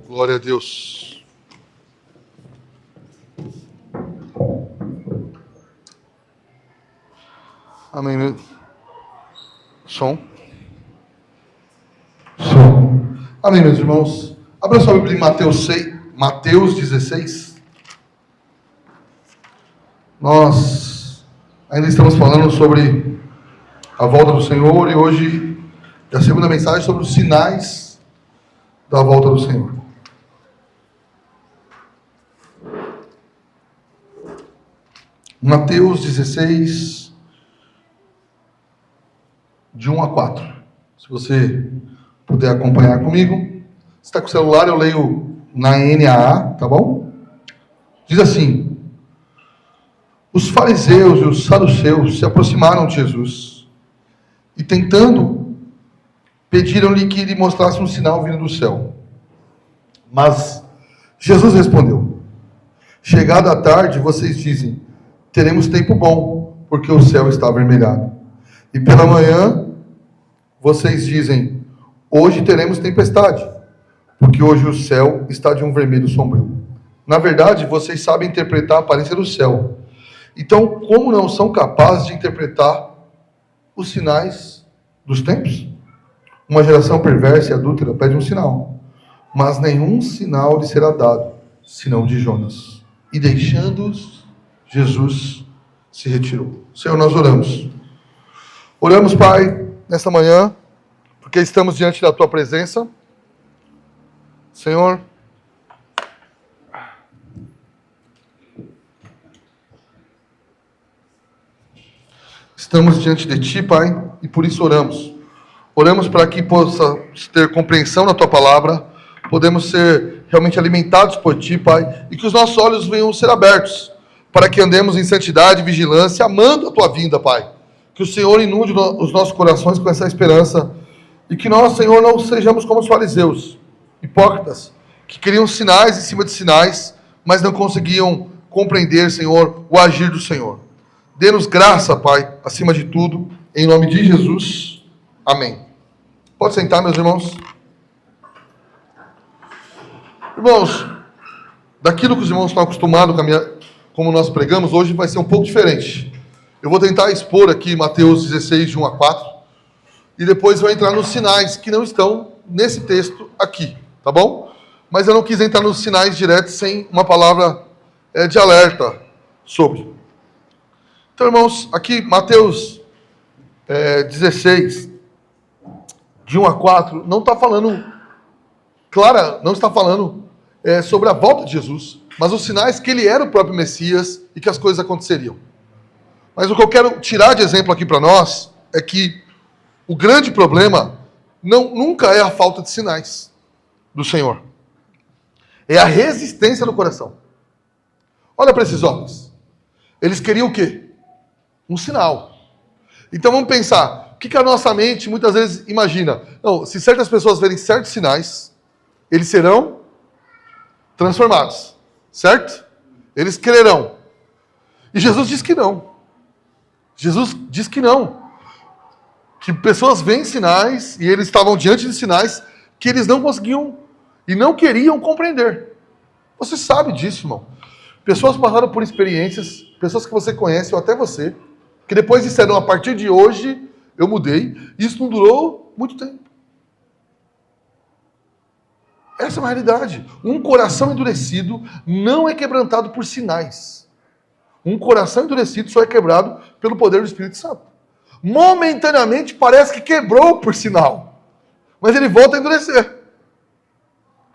Glória a Deus. Amém. Som. Amém, meus irmãos. Abra sua Bíblia em Mateus 16. Nós ainda estamos falando sobre a volta do Senhor e hoje é a segunda mensagem sobre os sinais da volta do Senhor. Mateus 16, de 1 a 4. Se você puder acompanhar comigo. Se está com o celular, eu leio na NAA, tá bom? Diz assim: os fariseus e os saduceus se aproximaram de Jesus e, tentando, pediram-lhe que lhe mostrasse um sinal vindo do céu. Mas Jesus respondeu: chegada a tarde, vocês dizem, teremos tempo bom, porque o céu está avermelhado. E pela manhã, vocês dizem, hoje teremos tempestade, porque hoje o céu está de um vermelho sombrio. Na verdade, vocês sabem interpretar a aparência do céu. Então, como não são capazes de interpretar os sinais dos tempos? Uma geração perversa e adúltera pede um sinal, mas nenhum sinal lhe será dado, senão de Jonas. E deixando-os, Jesus se retirou. Senhor, nós oramos. Oramos, Pai, nesta manhã, porque estamos diante da Tua presença. Senhor, estamos diante de Ti, Pai, e por isso oramos. Oramos para que possamos ter compreensão na Tua palavra, podemos ser realmente alimentados por Ti, Pai, e que os nossos olhos venham ser abertos, para que andemos em santidade e vigilância, amando a Tua vinda, Pai. Que o Senhor inunde os nossos corações com essa esperança, e que nós, Senhor, não sejamos como os fariseus, hipócritas, que queriam sinais em cima de sinais, mas não conseguiam compreender, Senhor, o agir do Senhor. Dê-nos graça, Pai, acima de tudo, em nome de Jesus. Amém. Pode sentar, meus irmãos. Irmãos, daquilo que os irmãos estão acostumados como nós pregamos, hoje vai ser um pouco diferente. Eu vou tentar expor aqui Mateus 16, de 1 a 4, e depois vou entrar nos sinais que não estão nesse texto aqui, tá bom? Mas eu não quis entrar nos sinais diretos sem uma palavra de alerta sobre. Então, irmãos, aqui Mateus 16, de 1 a 4, não está falando, não está falando sobre a volta de Jesus, mas os sinais que ele era o próprio Messias e que as coisas aconteceriam. Mas o que eu quero tirar de exemplo aqui para nós é que o grande problema nunca é a falta de sinais do Senhor. É a resistência do coração. Olha para esses homens. Eles queriam o quê? Um sinal. Então vamos pensar, o que a nossa mente muitas vezes imagina? Não, se certas pessoas verem certos sinais, eles serão transformados. Certo? Eles crerão. E Jesus diz que não. Jesus diz que não. Que pessoas veem sinais, e eles estavam diante de sinais que eles não conseguiam e não queriam compreender. Você sabe disso, irmão. Pessoas passaram por experiências, pessoas que você conhece, ou até você, que depois disseram, a partir de hoje, eu mudei, e isso não durou muito tempo. Essa é uma realidade. Um coração endurecido não é quebrantado por sinais. Um coração endurecido só é quebrado pelo poder do Espírito Santo. Momentaneamente parece que quebrou por sinal, mas ele volta a endurecer.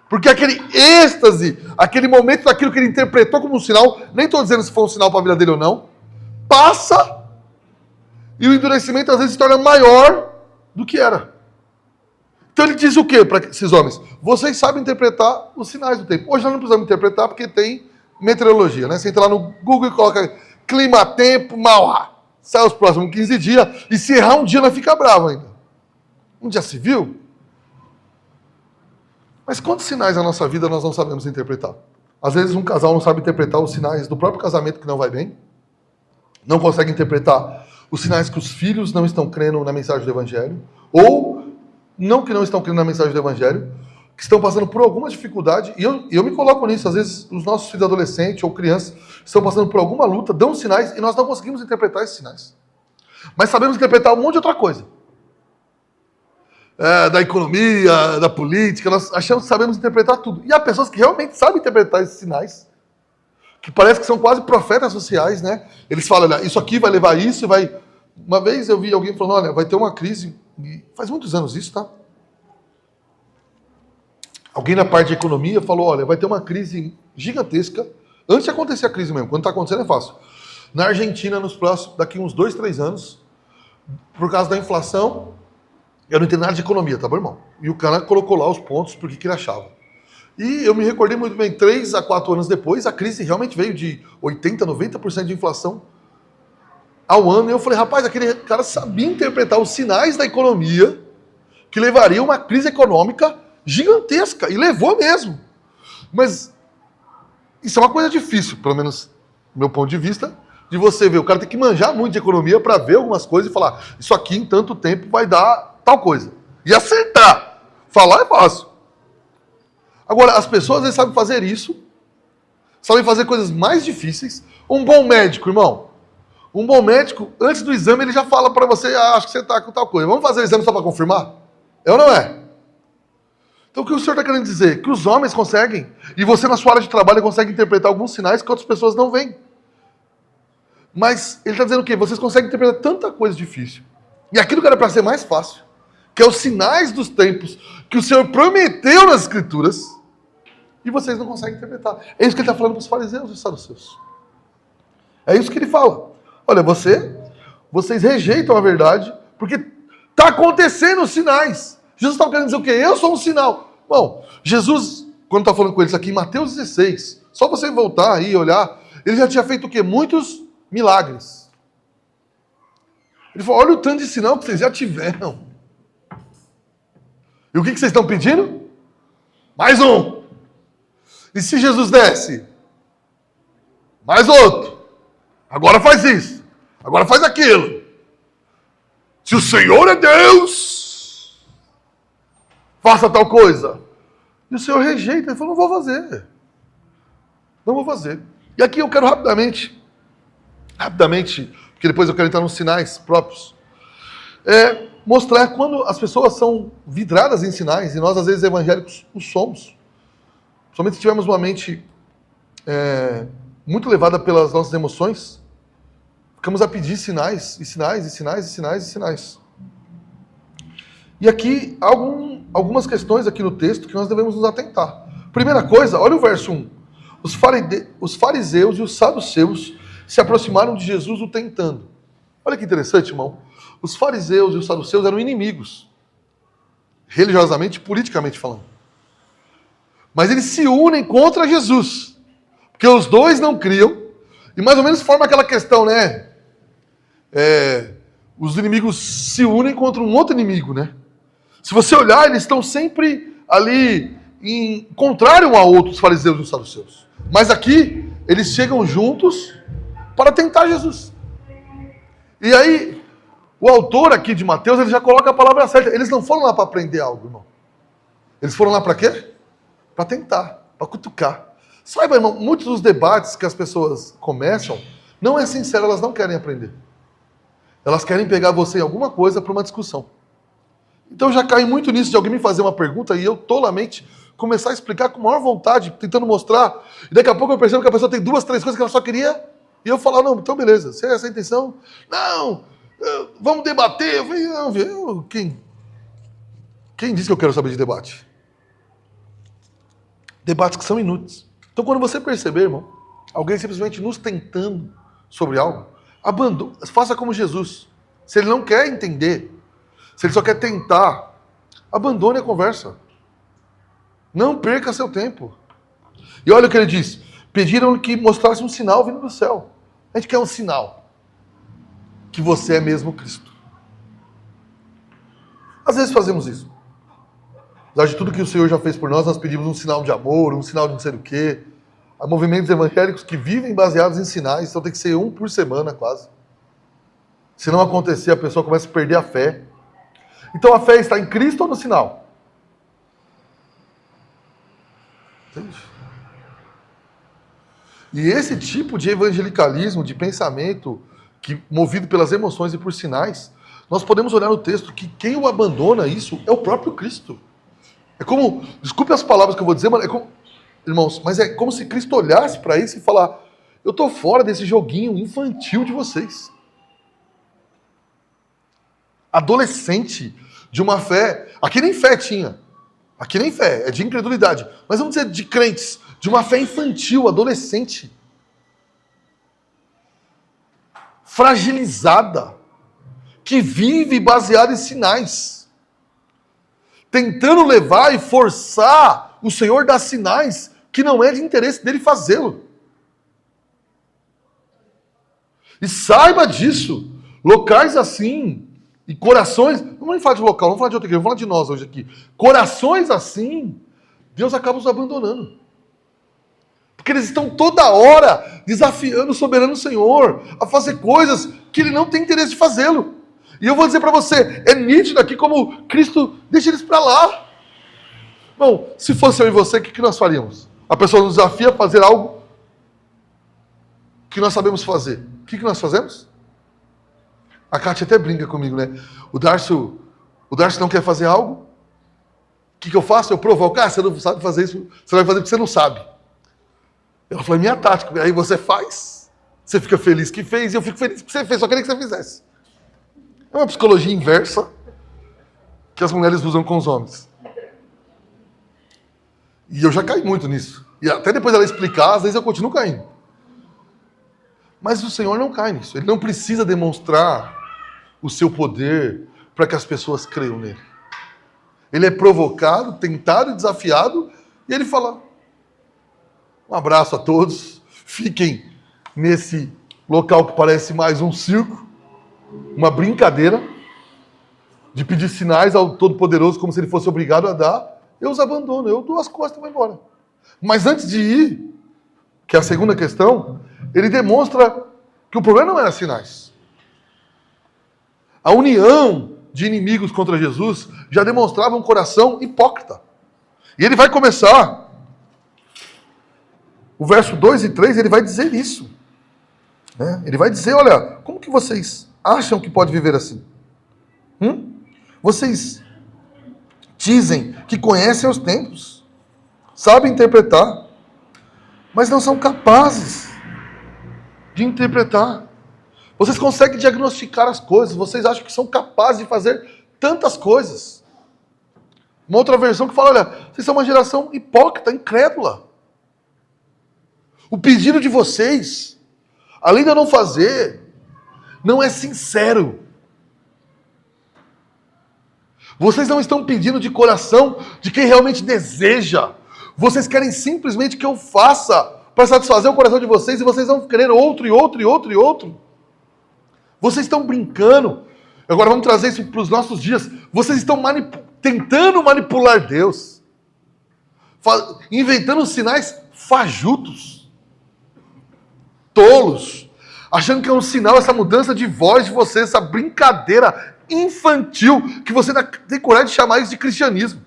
Porque aquele êxtase, aquele momento daquilo que ele interpretou como um sinal, nem estou dizendo se foi um sinal para a vida dele ou não, passa e o endurecimento às vezes se torna maior do que era. Então ele diz o quê para esses homens? Vocês sabem interpretar os sinais do tempo. Hoje nós não precisamos interpretar porque tem meteorologia, né? Você entra lá no Google e coloca clima, tempo, Mauá. Sai os próximos 15 dias e se errar um dia nós fica bravo ainda. Um já se viu? Mas quantos sinais na nossa vida nós não sabemos interpretar? Às vezes um casal não sabe interpretar os sinais do próprio casamento que não vai bem. Não consegue interpretar os sinais que os filhos não estão crendo na mensagem do Evangelho. Ou, não que não estão crendo na mensagem do Evangelho, que estão passando por alguma dificuldade, e eu me coloco nisso, às vezes os nossos filhos adolescentes ou crianças estão passando por alguma luta, dão sinais, e nós não conseguimos interpretar esses sinais. Mas sabemos interpretar um monte de outra coisa. Da economia, da política, nós achamos que sabemos interpretar tudo. E há pessoas que realmente sabem interpretar esses sinais, que parece que são quase profetas sociais, né? Eles falam, olha, isso aqui vai levar a isso, vai... Uma vez eu vi alguém falando, olha, vai ter uma crise, faz muitos anos isso, tá? Alguém na parte de economia falou, olha, vai ter uma crise gigantesca, antes de acontecer a crise mesmo, quando está acontecendo é fácil. Na Argentina, daqui uns 2, 3 anos, por causa da inflação, eu não entendo nada de economia, tá bom, irmão? E o cara colocou lá os pontos porque que ele achava. E eu me recordei muito bem, 3 a 4 anos depois, a crise realmente veio de 80%, 90% de inflação ao ano. E eu falei, rapaz, aquele cara sabia interpretar os sinais da economia que levaria a uma crise econômica gigantesca. E levou mesmo. Mas isso é uma coisa difícil, pelo menos do meu ponto de vista, de você ver. O cara tem que manjar muito de economia para ver algumas coisas e falar, isso aqui em tanto tempo vai dar tal coisa. E acertar. Falar é fácil. Agora, as pessoas às vezes sabem fazer isso, sabem fazer coisas mais difíceis. Um bom médico, irmão. Um bom médico, antes do exame, ele já fala para você, acho que você está com tal coisa. Vamos fazer o exame só para confirmar? É ou não é? Então o que o senhor está querendo dizer? Que os homens conseguem, e você na sua área de trabalho consegue interpretar alguns sinais que outras pessoas não veem. Mas ele está dizendo o quê? Vocês conseguem interpretar tanta coisa difícil. E aquilo que era para ser mais fácil, que é os sinais dos tempos que o Senhor prometeu nas Escrituras, e vocês não conseguem interpretar. É isso que ele está falando para os fariseus e os saduceus. É isso que ele fala. Olha, vocês rejeitam a verdade, porque está acontecendo os sinais. Jesus está querendo dizer o quê? Eu sou um sinal. Bom, Jesus, quando está falando com eles aqui em Mateus 16, só você voltar aí e olhar, ele já tinha feito o quê? Muitos milagres. Ele falou, olha o tanto de sinal que vocês já tiveram. E o que vocês estão pedindo? Mais um. E se Jesus desse? Mais outro. Agora faz isso. Agora faz aquilo. Se o Senhor é Deus, faça tal coisa. E o Senhor rejeita. Ele falou, não vou fazer. Não vou fazer. E aqui eu quero rapidamente, porque depois eu quero entrar nos sinais próprios, mostrar quando as pessoas são vidradas em sinais, e nós às vezes evangélicos o somos. Somente se tivermos uma mente muito levada pelas nossas emoções, ficamos a pedir sinais, e sinais, e sinais, e sinais, e sinais. E aqui, algumas questões aqui no texto que nós devemos nos atentar. Primeira coisa, olha o verso 1. Os fariseus e os saduceus se aproximaram de Jesus o tentando. Olha que interessante, irmão. Os fariseus e os saduceus eram inimigos, religiosamente e politicamente falando. Mas eles se unem contra Jesus, porque os dois não criam, e mais ou menos forma aquela questão, né? Os inimigos se unem contra um outro inimigo, né? Se você olhar, eles estão sempre ali em contrário um ao outro, os fariseus e os saduceus. Mas aqui, eles chegam juntos para tentar Jesus. E aí, o autor aqui de Mateus, ele já coloca a palavra certa. Eles não foram lá para aprender algo, irmão. Eles foram lá para quê? Para tentar, para cutucar. Saiba, irmão, muitos dos debates que as pessoas começam, não é sincero, elas não querem aprender. Elas querem pegar você em alguma coisa para uma discussão. Então eu já caí muito nisso de alguém me fazer uma pergunta e eu tolamente começar a explicar com maior vontade, tentando mostrar, e daqui a pouco eu percebo que a pessoa tem 2, 3 coisas que ela só queria, e eu falar, não, então beleza, se é essa a intenção, não, vamos debater. Eu falei, não, quem disse que eu quero saber de debate? Debates que são inúteis. Então quando você perceber, irmão, alguém simplesmente nos tentando sobre algo, abandone, faça como Jesus. Se ele não quer entender, se ele só quer tentar, abandone a conversa. Não perca seu tempo. E olha o que ele diz. Pediram que mostrasse um sinal vindo do céu. A gente quer um sinal. Que você é mesmo Cristo. Às vezes fazemos isso. Apesar de tudo que o Senhor já fez por nós, nós pedimos um sinal de amor, um sinal de não sei o quê. Há movimentos evangélicos que vivem baseados em sinais, então tem que ser um por semana quase. Se não acontecer, a pessoa começa a perder a fé. Então a fé está em Cristo ou no sinal? Entende? E esse tipo de evangelicalismo, de pensamento, que movido pelas emoções e por sinais, nós podemos olhar no texto que quem o abandona isso é o próprio Cristo. É como, desculpe as palavras que eu vou dizer, mas é como, irmãos, mas é como se Cristo olhasse para isso e falar: eu estou fora desse joguinho infantil de vocês. Adolescente de uma fé, aqui nem fé tinha, aqui nem fé, é de incredulidade, mas vamos dizer de crentes, de uma fé infantil, adolescente, fragilizada, que vive baseada em sinais, tentando levar e forçar o Senhor dar sinais que não é de interesse dele fazê-lo. E saiba disso, locais assim, e corações, não vamos falar de local, não vamos falar de outra igreja, vamos falar de nós hoje aqui. Corações assim, Deus acaba os abandonando. Porque eles estão toda hora desafiando o soberano Senhor a fazer coisas que ele não tem interesse de fazê-lo. E eu vou dizer para você, é nítido aqui como Cristo deixa eles para lá. Bom, se fosse eu e você, o que nós faríamos? A pessoa nos desafia a fazer algo que nós sabemos fazer. O que nós fazemos? A Kátia até brinca comigo, né? O Darcio não quer fazer algo. O que eu faço? Eu provoco. Ah, você não sabe fazer isso. Você vai fazer porque você não sabe. Ela falou, é minha tática. Aí você faz. Você fica feliz que fez. E eu fico feliz que você fez. Só queria que você fizesse. É uma psicologia inversa que as mulheres usam com os homens. E eu já caí muito nisso. E até depois dela explicar, às vezes eu continuo caindo. Mas o Senhor não cai nisso. Ele não precisa demonstrar o seu poder para que as pessoas creiam nele. Ele é provocado, tentado e desafiado, e ele fala: um abraço a todos, fiquem nesse local que parece mais um circo, uma brincadeira de pedir sinais ao Todo-Poderoso como se ele fosse obrigado a dar. Eu os abandono, eu dou as costas e vou embora. Mas antes de ir, que é a segunda questão, ele demonstra que o problema não era sinais. A união de inimigos contra Jesus já demonstrava um coração hipócrita. E ele vai começar, o verso 2 e 3, ele vai dizer isso. Né? Ele vai dizer, olha, como que vocês acham que pode viver assim? Vocês dizem que conhecem os tempos, sabem interpretar, mas não são capazes de interpretar. Vocês conseguem diagnosticar as coisas, vocês acham que são capazes de fazer tantas coisas. Uma outra versão que fala, olha, vocês são uma geração hipócrita, incrédula. O pedido de vocês, além de eu não fazer, não é sincero. Vocês não estão pedindo de coração de quem realmente deseja. Vocês querem simplesmente que eu faça para satisfazer o coração de vocês e vocês vão querer outro e outro e outro e outro. Vocês estão brincando. Agora vamos trazer isso para os nossos dias. Vocês estão tentando manipular Deus. Inventando sinais fajutos. Tolos. Achando que é um sinal essa mudança de voz de vocês, essa brincadeira infantil que você tem coragem de chamar isso de cristianismo.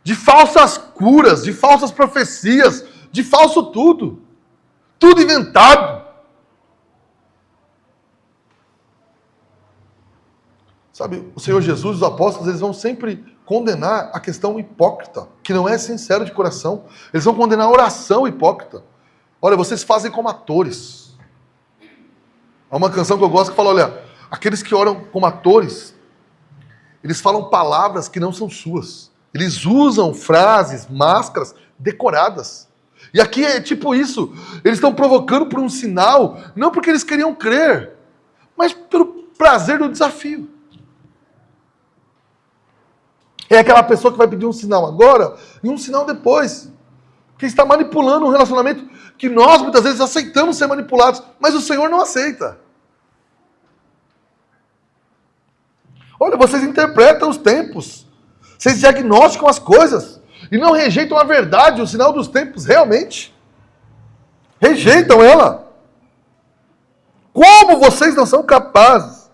De falsas curas, de falsas profecias, de falso tudo. Tudo inventado. Sabe, o Senhor Jesus, os apóstolos, eles vão sempre condenar a questão hipócrita, que não é sincero de coração. Eles vão condenar a oração hipócrita. Olha, vocês fazem como atores. Há uma canção que eu gosto que fala, olha, aqueles que oram como atores, eles falam palavras que não são suas. Eles usam frases, máscaras decoradas. E aqui é tipo isso. Eles estão provocando por um sinal, não porque eles queriam crer, mas pelo prazer do desafio. É aquela pessoa que vai pedir um sinal agora e um sinal depois. Que está manipulando um relacionamento que nós muitas vezes aceitamos ser manipulados, mas o Senhor não aceita. Olha, vocês interpretam os tempos. Vocês diagnosticam as coisas e não rejeitam a verdade, o sinal dos tempos, realmente. Rejeitam ela. Como vocês não são capazes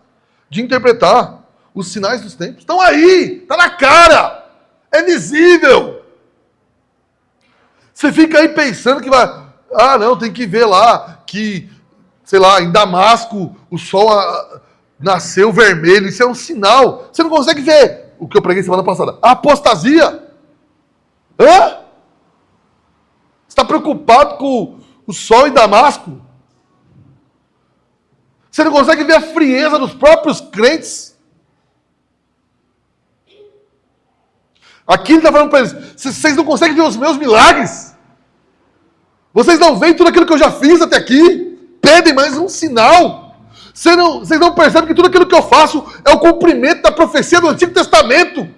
de interpretar os sinais dos tempos? Estão aí, está na cara, é visível. Você fica aí pensando que vai... Ah, não, tem que ver lá que, sei lá, em Damasco o sol nasceu vermelho. Isso é um sinal. Você não consegue ver o que eu preguei semana passada. A apostasia. Hã? Você está preocupado com o sol em Damasco? Você não consegue ver a frieza dos próprios crentes? Aqui ele está falando para eles, vocês não conseguem ver os meus milagres? Vocês não veem tudo aquilo que eu já fiz até aqui? Pedem mais um sinal. Vocês não percebem que tudo aquilo que eu faço é o cumprimento da profecia do Antigo Testamento?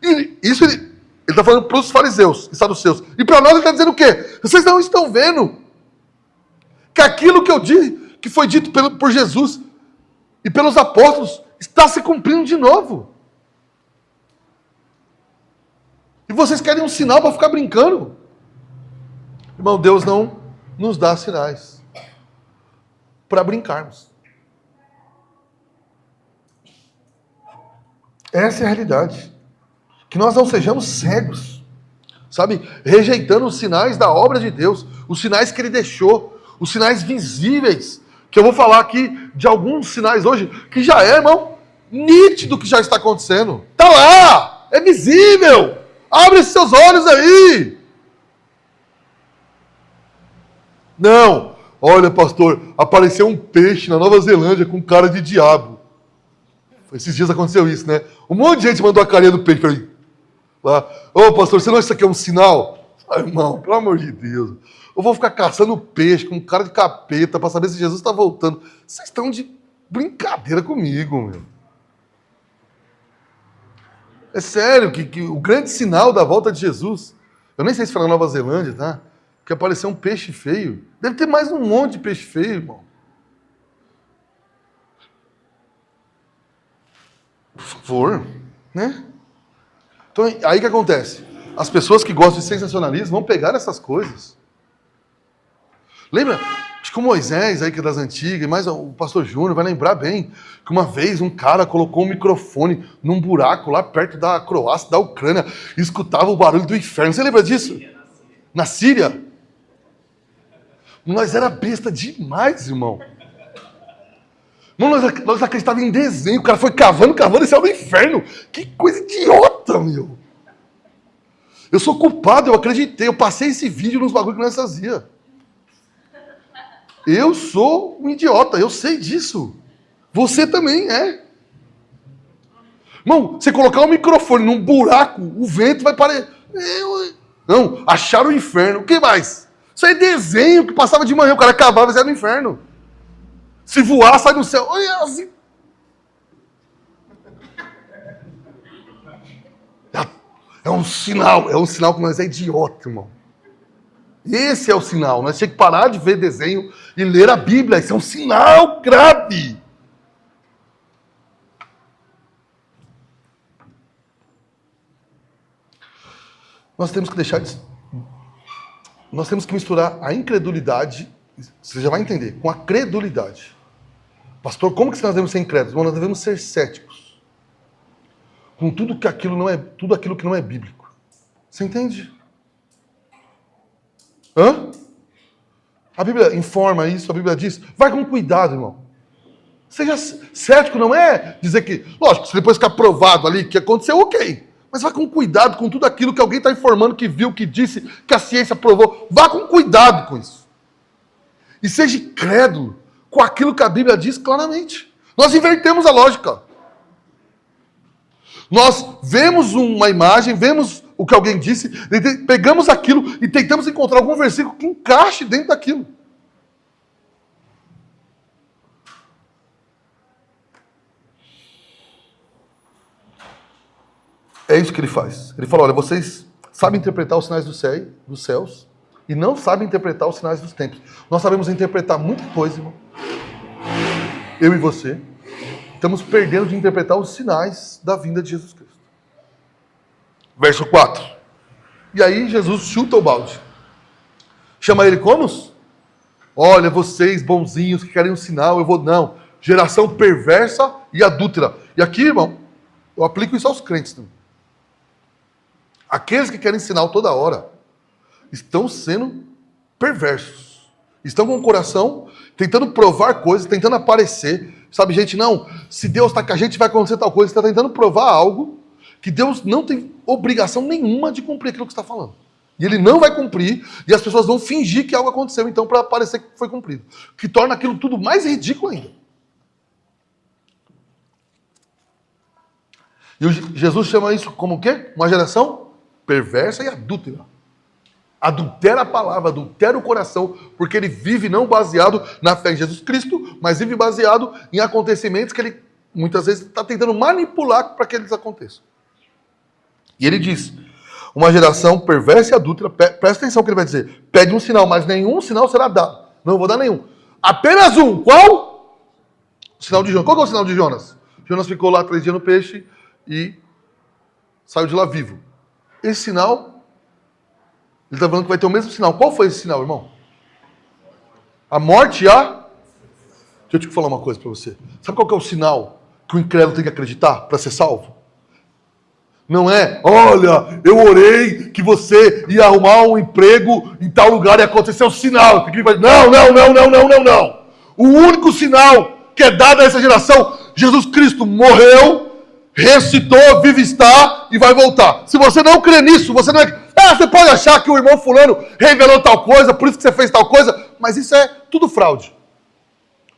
E isso ele está falando para os fariseus e saduceus. E para nós ele está dizendo o quê? Vocês não estão vendo que aquilo que eu disse, que foi dito por Jesus e pelos apóstolos, está se cumprindo de novo. E vocês querem um sinal para ficar brincando? Irmão, Deus não nos dá sinais para brincarmos. Essa é a realidade. Que nós não sejamos cegos, sabe? Rejeitando os sinais da obra de Deus, os sinais que Ele deixou, os sinais visíveis, que eu vou falar aqui de alguns sinais hoje, que já é, irmão, nítido que já está acontecendo. Está lá, é visível. Abre seus olhos aí. Não, olha, pastor, apareceu um peixe na Nova Zelândia com cara de diabo. Esses dias aconteceu isso, né? Um monte de gente mandou a carinha do peixe para mim. Lá, ô pastor, você não acha que isso aqui é um sinal? Ai, irmão, pelo amor de Deus. Eu vou ficar caçando peixe com cara de capeta para saber se Jesus está voltando. Vocês estão de brincadeira comigo, meu. É sério, que o grande sinal da volta de Jesus, eu nem sei se foi na Nova Zelândia, tá? Que apareceu um peixe feio. Deve ter mais um monte de peixe feio, irmão. Por favor, né? Então, aí que acontece? As pessoas que gostam de sensacionalismo vão pegar essas coisas. Lembra? Acho que o Moisés, aí que é das antigas, mas o pastor Júnior vai lembrar bem que uma vez um cara colocou um microfone num buraco lá perto da Croácia, da Ucrânia, e escutava o barulho do inferno. Você lembra disso? Na Síria? Nós era besta demais, irmão. Nós acreditávamos em desenho. O cara foi cavando e saiu do inferno. Que coisa idiota, meu. Eu sou culpado, eu acreditei. Eu passei esse vídeo nos bagulhos que nós fazia. Eu sou um idiota, eu sei disso. Você também é. Irmão, você colocar um microfone num buraco, o vento vai parar. Não, acharam o inferno. O que mais? Isso aí é desenho que passava de manhã, o cara cavava e saia no inferno. Se voar, sai no céu. Olha assim. É um sinal que nós é idiota, irmão. Esse é o sinal. Nós temos que parar de ver desenho e ler a Bíblia. Isso é um sinal grave. Nós temos que Nós temos que misturar a incredulidade, você já vai entender, com a credulidade. Pastor, como que nós devemos ser incrédulos? Bom, nós devemos ser céticos. Com tudo aquilo que não é bíblico. Você entende? Hã? A Bíblia informa isso, a Bíblia diz. Vai com cuidado, irmão. Seja cético, não é dizer que... Lógico, se depois ficar provado ali que aconteceu, ok. Mas vá com cuidado com tudo aquilo que alguém está informando, que viu, que disse, que a ciência provou. Vá com cuidado com isso. E seja crédulo com aquilo que a Bíblia diz claramente. Nós invertemos a lógica. Nós vemos uma imagem, vemos o que alguém disse, pegamos aquilo e tentamos encontrar algum versículo que encaixe dentro daquilo. É isso que ele faz. Ele fala, olha, vocês sabem interpretar os sinais dos céus e não sabem interpretar os sinais dos tempos. Nós sabemos interpretar muita coisa, irmão. Eu e você. Estamos perdendo de interpretar os sinais da vinda de Jesus Cristo. Verso 4. E aí Jesus chuta o balde. Chama ele como? Olha, vocês bonzinhos que querem um sinal, eu vou... Não. Geração perversa e adúltera. E aqui, irmão, eu aplico isso aos crentes também. Aqueles que querem sinal toda hora. estão sendo perversos. Estão com o coração tentando provar coisas, tentando aparecer. Sabe, gente, não, se Deus está com a gente, vai acontecer tal coisa. Você está tentando provar algo que Deus não tem obrigação nenhuma de cumprir aquilo que está falando. E Ele não vai cumprir, e as pessoas vão fingir que algo aconteceu, então, para parecer que foi cumprido. Que torna aquilo tudo mais ridículo ainda. E Jesus chama isso como o quê? Uma geração perversa e adúltera. Adultera a palavra, adultera o coração, porque ele vive não baseado na fé em Jesus Cristo, mas vive baseado em acontecimentos que ele muitas vezes está tentando manipular para que eles aconteçam. E ele diz, uma geração perversa e adúltera, presta atenção no que ele vai dizer, pede um sinal, mas nenhum sinal será dado. Não vou dar nenhum. Apenas um. Qual? O sinal de Jonas. Qual que é o sinal de Jonas? Jonas ficou lá 3 dias no peixe e saiu de lá vivo. Esse sinal... Ele está falando que vai ter o mesmo sinal. Qual foi esse sinal, irmão? A morte e a... Deixa eu te falar uma coisa para você. Sabe qual que é o sinal que o incrédulo tem que acreditar para ser salvo? Não é, olha, eu orei que você ia arrumar um emprego em tal lugar e aconteceu o sinal. Não. O único sinal que é dado a essa geração, Jesus Cristo morreu, ressuscitou, vive está e vai voltar. Se você não crê nisso, você não é... você pode achar que o irmão fulano revelou tal coisa, por isso que você fez tal coisa, mas isso é tudo fraude.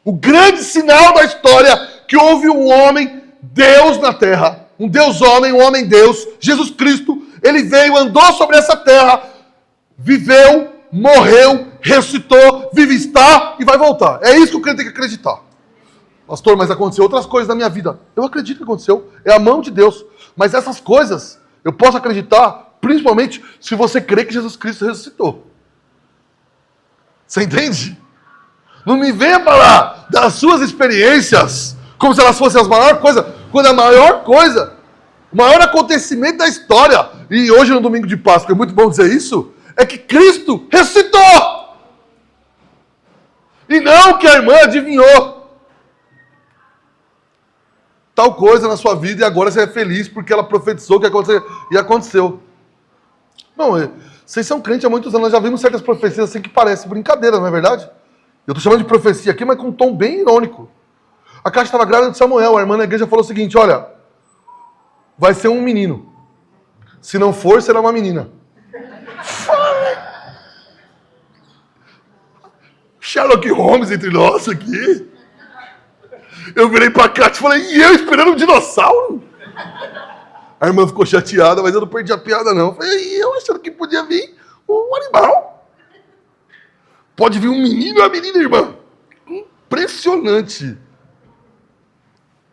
O grande sinal da história que houve um homem, Deus na terra, um Deus homem, um homem Deus, Jesus Cristo, ele veio, andou sobre essa terra, viveu, morreu, ressuscitou, vive está e vai voltar. É isso que o crente tem que acreditar. Pastor, mas aconteceu outras coisas na minha vida. Eu acredito que aconteceu, é a mão de Deus. Mas essas coisas eu posso acreditar principalmente se você crê que Jesus Cristo ressuscitou. Você entende? Não me venha falar das suas experiências como se elas fossem as maiores coisas, quando a maior coisa, o maior acontecimento da história, e hoje no domingo de Páscoa, é muito bom dizer isso, é que Cristo ressuscitou. E não que a irmã adivinhou tal coisa na sua vida e agora você é feliz porque ela profetizou que ia acontecer e aconteceu. Não, vocês são crentes há muitos anos, nós já vimos certas profecias assim que parecem brincadeira, não é verdade? Eu estou chamando de profecia aqui, mas com um tom bem irônico. A Cátia estava grávida de Samuel, a irmã na igreja falou o seguinte, olha, vai ser um menino. Se não for, será uma menina. Sherlock Holmes entre nós aqui. Eu virei pra Cátia e falei, e eu esperando um dinossauro? A irmã ficou chateada, mas eu não perdi a piada, não. Eu falei, e eu achando que podia vir um animal. Pode vir um menino e uma menina, irmã. Impressionante.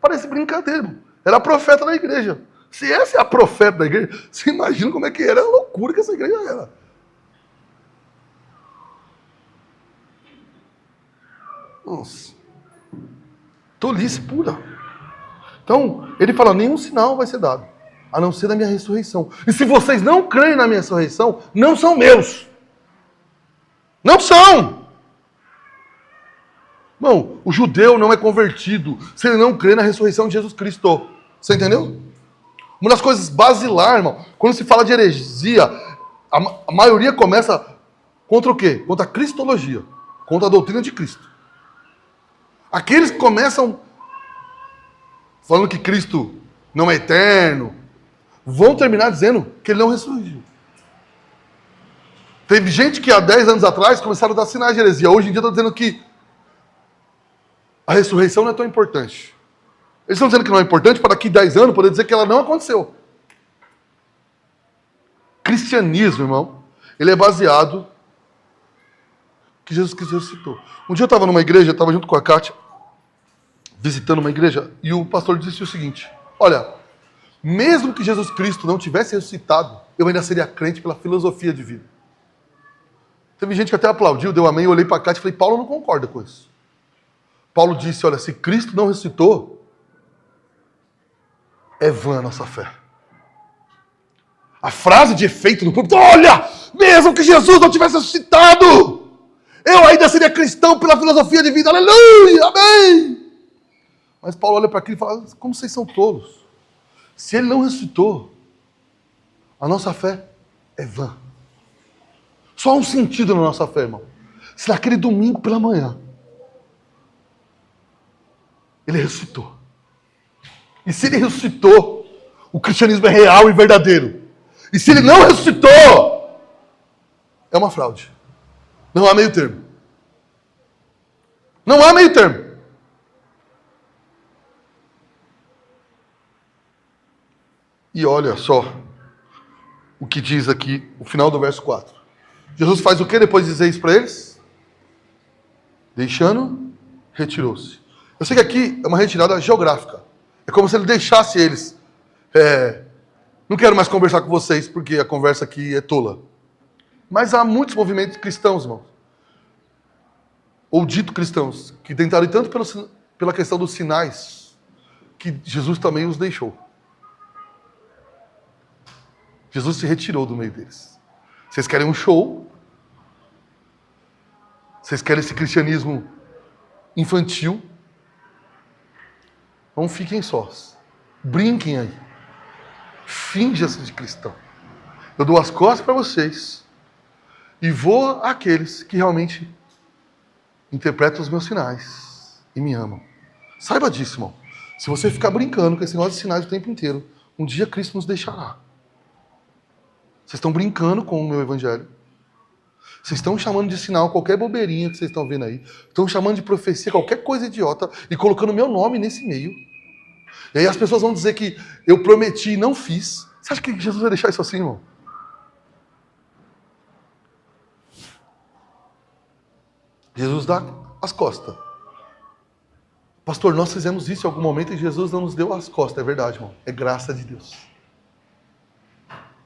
Parece brincadeira, irmão. Era a profeta da igreja. Se essa é a profeta da igreja, você imagina como é que era a loucura que essa igreja era. Nossa. Tolice pura. Então, ele fala, nenhum sinal vai ser dado, a não ser da minha ressurreição. E se vocês não creem na minha ressurreição, não são meus. Não são. Irmão, o judeu não é convertido se ele não crê na ressurreição de Jesus Cristo. Você entendeu? Uma das coisas basilares, irmão, quando se fala de heresia, a maioria começa contra o quê? Contra a cristologia, contra a doutrina de Cristo. Aqueles que começam falando que Cristo não é eterno, vão terminar dizendo que ele não ressurgiu. Teve gente que há 10 anos atrás começaram a dar sinais de heresia. Hoje em dia estão dizendo que a ressurreição não é tão importante. Eles estão dizendo que não é importante para daqui 10 anos poder dizer que ela não aconteceu. Cristianismo, irmão, ele é baseado que Jesus Cristo ressuscitou. Um dia eu estava numa igreja, eu estava junto com a Cátia, visitando uma igreja, e o pastor disse o seguinte, olha, mesmo que Jesus Cristo não tivesse ressuscitado, eu ainda seria crente pela filosofia de vida. Teve gente que até aplaudiu, deu amém, eu olhei para a Cátia e falei, Paulo não concorda com isso. Paulo disse, olha, se Cristo não ressuscitou, é vã a nossa fé. A frase de efeito no púlpito, olha, mesmo que Jesus não tivesse ressuscitado, eu ainda seria cristão pela filosofia de vida, aleluia, amém. Mas Paulo olha para aquilo e fala, como vocês são tolos. Se ele não ressuscitou, a nossa fé é vã. Só há um sentido na nossa fé, irmão. Se naquele domingo pela manhã, ele ressuscitou. E se ele ressuscitou, o cristianismo é real e verdadeiro. E se ele não ressuscitou, é uma fraude. Não há meio termo. Não há meio termo. E olha só o que diz aqui, o final do verso 4. Jesus faz o que depois de dizer isso para eles? Deixando, retirou-se. Eu sei que aqui é uma retirada geográfica. É como se ele deixasse eles. Não quero mais conversar com vocês, porque a conversa aqui é tola. Mas há muitos movimentos cristãos, irmãos. Ou dito cristãos, que tentaram ir tanto pela questão dos sinais, que Jesus também os deixou. Jesus se retirou do meio deles. Vocês querem um show? Vocês querem esse cristianismo infantil? Então fiquem sós. Brinquem aí. Finja-se de cristão. Eu dou as costas para vocês e vou àqueles que realmente interpretam os meus sinais e me amam. Saiba disso, irmão. Se você ficar brincando com esse negócio de sinais o tempo inteiro, um dia Cristo nos deixará. Vocês estão brincando com o meu evangelho. Vocês estão chamando de sinal qualquer bobeirinha que vocês estão vendo aí. Estão chamando de profecia qualquer coisa idiota e colocando meu nome nesse meio. E aí as pessoas vão dizer que eu prometi e não fiz. Você acha que Jesus vai deixar isso assim, irmão? Jesus dá as costas. Pastor, nós fizemos isso em algum momento e Jesus não nos deu as costas. É verdade, irmão. É graça de Deus.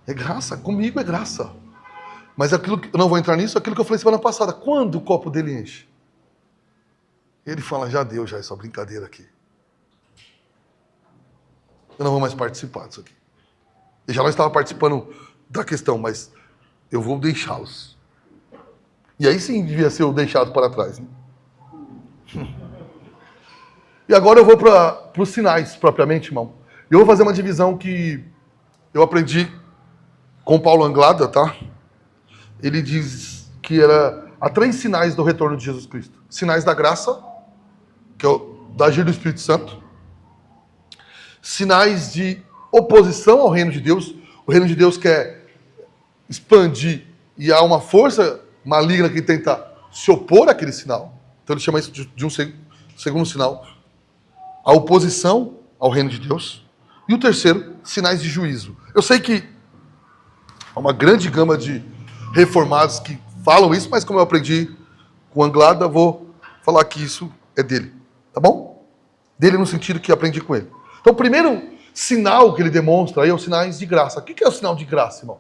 É graça. Comigo é graça. Mas aquilo que eu não vou entrar nisso, aquilo que eu falei semana passada. Quando o copo dele enche? Ele fala, já deu já essa brincadeira aqui. Eu não vou mais participar disso aqui. Eu já não estava participando da questão, mas eu vou deixá-los. E aí sim devia ser o deixado para trás. Né? E agora eu vou para os sinais, propriamente, irmão. Eu vou fazer uma divisão que eu aprendi com Paulo Anglada, tá? Ele diz que há 3 sinais do retorno de Jesus Cristo. Sinais da graça, que é o da agir do Espírito Santo. Sinais de oposição ao reino de Deus. O reino de Deus quer expandir e há uma força maligna que tenta se opor àquele sinal. Então ele chama isso de um segundo sinal. A oposição ao reino de Deus. E o terceiro, sinais de juízo. Eu sei que há uma grande gama de reformados que falam isso, mas como eu aprendi com Anglada, vou falar que isso é dele. Tá bom? Dele no sentido que aprendi com ele. Então o primeiro sinal que ele demonstra aí é os sinais de graça. O que é o sinal de graça, irmão?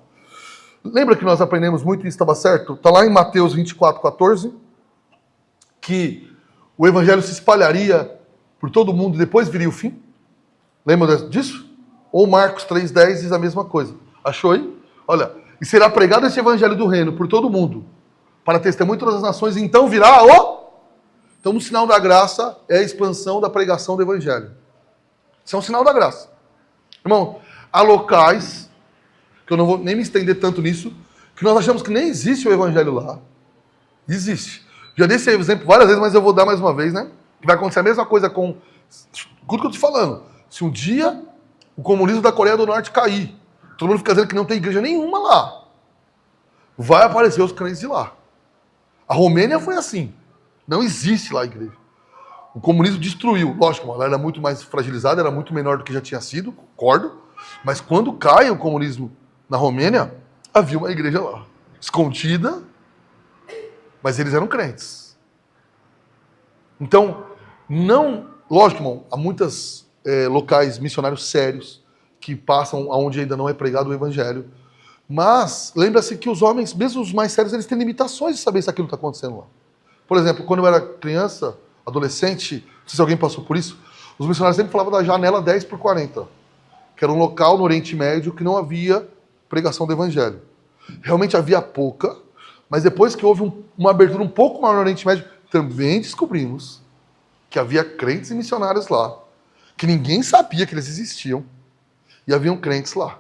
Lembra que nós aprendemos muito e isso estava certo? Está lá em Mateus 24:14, que o evangelho se espalharia por todo mundo e depois viria o fim? Lembra disso? Ou Marcos 3:10 diz a mesma coisa. Achou aí? Olha, e será pregado esse evangelho do reino por todo mundo, para testemunho de todas as nações, e então virá o... Então o sinal da graça é a expansão da pregação do evangelho. Isso é um sinal da graça. Irmão, há locais, que eu não vou nem me estender tanto nisso, que nós achamos que nem existe o evangelho lá. Existe. Já dei esse exemplo várias vezes, mas eu vou dar mais uma vez, né? Que vai acontecer a mesma coisa com... Escuta o que eu estou te falando. Se um dia o comunismo da Coreia do Norte cair, todo mundo fica dizendo que não tem igreja nenhuma lá, vai aparecer os crentes de lá. A Romênia foi assim. Não existe lá a igreja. O comunismo destruiu. Lógico, ela era muito mais fragilizada, era muito menor do que já tinha sido, concordo. Mas quando cai o comunismo na Romênia, havia uma igreja lá. Escondida, mas eles eram crentes. Então, não... Lógico, irmão, há muitos locais missionários sérios que passam aonde ainda não é pregado o evangelho. Mas, lembra-se que os homens, mesmo os mais sérios, eles têm limitações de saber se aquilo está acontecendo lá. Por exemplo, quando eu era criança, adolescente, não sei se alguém passou por isso, os missionários sempre falavam da janela 10/40, que era um local no Oriente Médio que não havia pregação do evangelho. Realmente havia pouca, mas depois que houve uma abertura um pouco maior no Oriente Médio, também descobrimos que havia crentes e missionários lá, que ninguém sabia que eles existiam, e haviam crentes lá.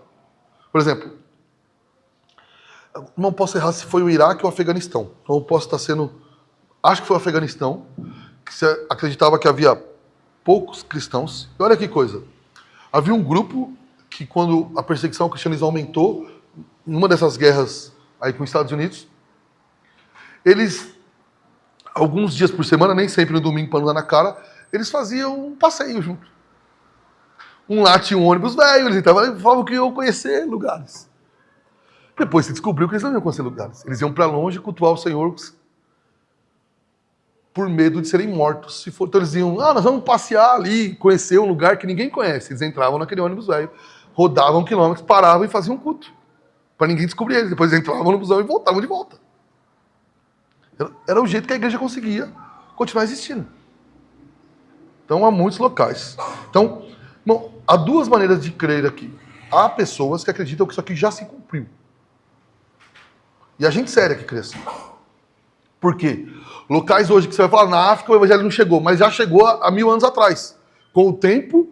Por exemplo, Não posso errar se foi o Iraque ou o Afeganistão. Então eu posso estar sendo... Acho que foi o Afeganistão, que se acreditava que havia poucos cristãos. E olha que coisa. Havia um grupo que, quando a perseguição ao cristianismo aumentou, em uma dessas guerras aí com os Estados Unidos, eles, alguns dias por semana, nem sempre no domingo para não dar na cara, eles faziam um passeio junto. Um lá tinha um ônibus velho, eles falavam que iam conhecer lugares. Depois se descobriu que eles não iam conhecer lugares. Eles iam para longe cultuar o Senhor por medo de serem mortos. Se for, então eles iam, nós vamos passear ali, conhecer um lugar que ninguém conhece. Eles entravam naquele ônibus velho, rodavam quilômetros, paravam e faziam um culto. Para ninguém descobrir eles. Depois entravam no busão e voltavam de volta. Era o jeito que a igreja conseguia continuar existindo. Então há muitos locais. Então, bom, há duas maneiras de crer aqui. Há pessoas que acreditam que isso aqui já se cumpriu. E a gente séria que crê assim. Por quê? Locais hoje que você vai falar, na África o evangelho não chegou, mas já chegou há 1000 anos atrás. Com o tempo,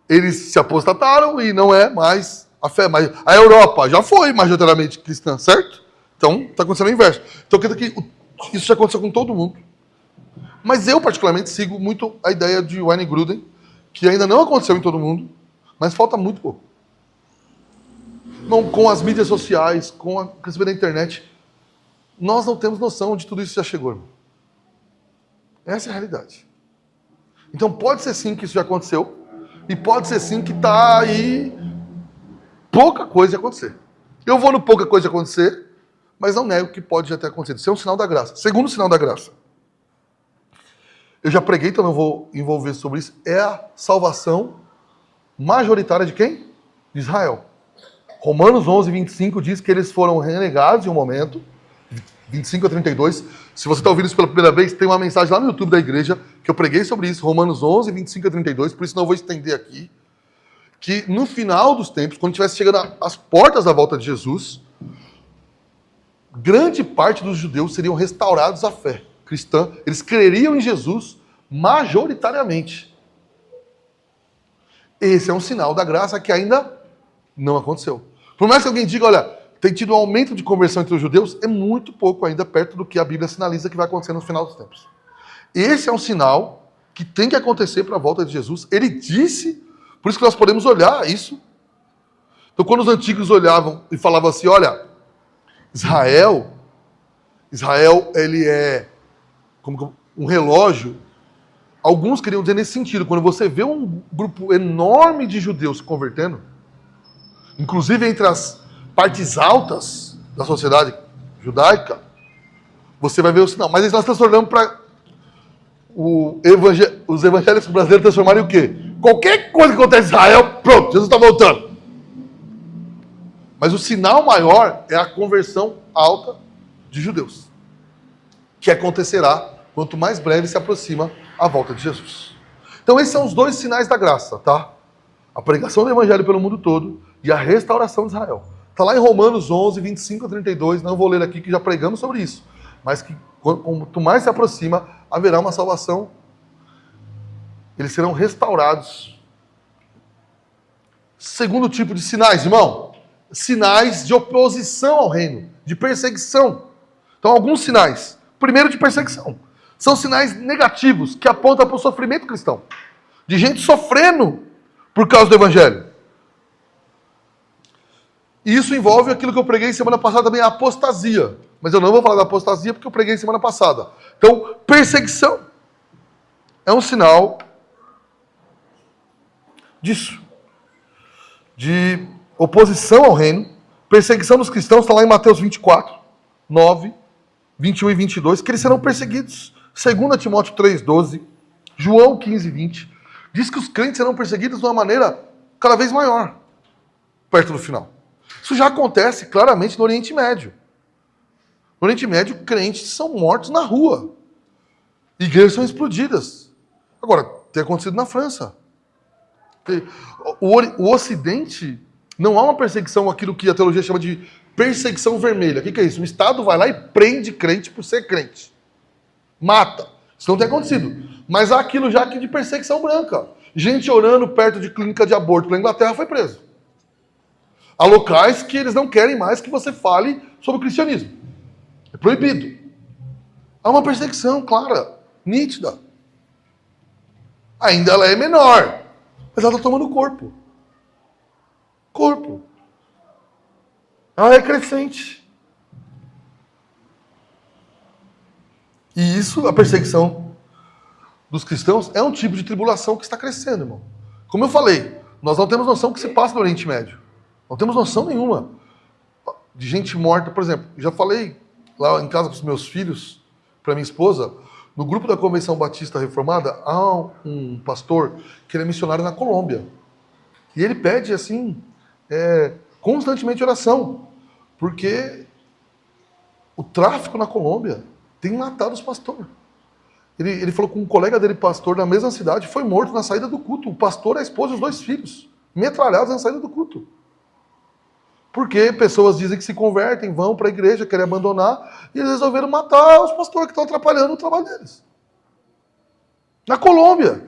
eles se apostataram e não é mais a fé. Mas a Europa já foi majoritariamente cristã, certo? Então, está acontecendo o inverso. Então, quer dizer que isso já aconteceu com todo mundo. Mas eu, particularmente, sigo muito a ideia de Wayne Grudem, que ainda não aconteceu em todo mundo, mas falta muito pouco. Não, com as mídias sociais, com o crescimento da internet, nós não temos noção de tudo isso que já chegou, irmão. Essa é a realidade. Então pode ser sim que isso já aconteceu, e pode ser sim que está aí pouca coisa a acontecer. Eu vou no pouca coisa a acontecer, mas não nego que pode já ter acontecido. Isso é um sinal da graça. Segundo sinal da graça. Eu já preguei, então não vou envolver sobre isso. É a salvação majoritária de quem? De Israel. Romanos 11, 25 diz que eles foram renegados em um momento, 25 a 32. Se você está ouvindo isso pela primeira vez, tem uma mensagem lá no YouTube da igreja que eu preguei sobre isso, Romanos 11, 25 a 32, por isso não vou estender aqui. Que no final dos tempos, quando estivesse chegando às portas da volta de Jesus, grande parte dos judeus seriam restaurados à fé cristã. Eles creriam em Jesus majoritariamente. Esse é um sinal da graça que ainda não aconteceu. Por mais que alguém diga, olha, tem tido um aumento de conversão entre os judeus, é muito pouco ainda perto do que a Bíblia sinaliza que vai acontecer no final dos tempos. Esse é um sinal que tem que acontecer para a volta de Jesus. Ele disse, por isso que nós podemos olhar isso. Então, quando os antigos olhavam e falavam assim, olha, Israel, ele é como um relógio. Alguns queriam dizer nesse sentido, quando você vê um grupo enorme de judeus se convertendo, inclusive entre as partes altas da sociedade judaica, você vai ver o sinal. Mas eles nós transformamos para os evangélicos brasileiros transformarem o quê? Qualquer coisa que acontece em Israel, pronto, Jesus está voltando. Mas o sinal maior é a conversão alta de judeus, que acontecerá quanto mais breve se aproxima a volta de Jesus. Então esses são os dois sinais da graça, tá? A pregação do evangelho pelo mundo todo e a restauração de Israel. Está lá em Romanos 11, 25 a 32, não vou ler aqui que já pregamos sobre isso, mas que quanto mais se aproxima, haverá uma salvação. Eles serão restaurados. Segundo tipo de sinais, irmão, sinais de oposição ao reino, de perseguição. Então alguns sinais. Primeiro, de perseguição. São sinais negativos que apontam para o sofrimento cristão. De gente sofrendo por causa do evangelho. E isso envolve aquilo que eu preguei semana passada também, a apostasia. Mas eu não vou falar da apostasia porque eu preguei semana passada. Então, perseguição é um sinal disso. De oposição ao reino. Perseguição dos cristãos está lá em Mateus 24, 9, 21 e 22, que eles serão perseguidos. 2 Timóteo 3, 12, João 15, 20, diz que os crentes serão perseguidos de uma maneira cada vez maior, perto do final. Isso já acontece claramente no Oriente Médio. No Oriente Médio, crentes são mortos na rua. Igrejas são explodidas. Agora, tem acontecido na França. O Ocidente não há uma perseguição, aquilo que a teologia chama de perseguição vermelha. O que é isso? O Estado vai lá e prende crente por ser crente. Mata. Isso não tem acontecido. Mas há aquilo já aqui de perseguição branca. Gente orando perto de clínica de aborto na Inglaterra foi preso. Há locais que eles não querem mais que você fale sobre o cristianismo. É proibido. Há uma perseguição clara, nítida. Ainda ela é menor, mas ela está tomando corpo. Corpo. Ela é crescente. E isso, a perseguição dos cristãos, é um tipo de tribulação que está crescendo, irmão. Como eu falei, nós não temos noção do que se passa no Oriente Médio. Não temos noção nenhuma de gente morta. Por exemplo, já falei lá em casa com os meus filhos, para minha esposa, no grupo da Convenção Batista Reformada, há um pastor que ele é missionário na Colômbia. E ele pede, assim, constantemente oração, porque o tráfico na Colômbia tem matado os pastores. Ele falou com um colega dele, pastor, na mesma cidade, foi morto na saída do culto. O pastor, a esposa e os 2 filhos, metralhados na saída do culto. Porque pessoas dizem que se convertem, vão para a igreja, querem abandonar, e eles resolveram matar os pastores que estão atrapalhando o trabalho deles. Na Colômbia.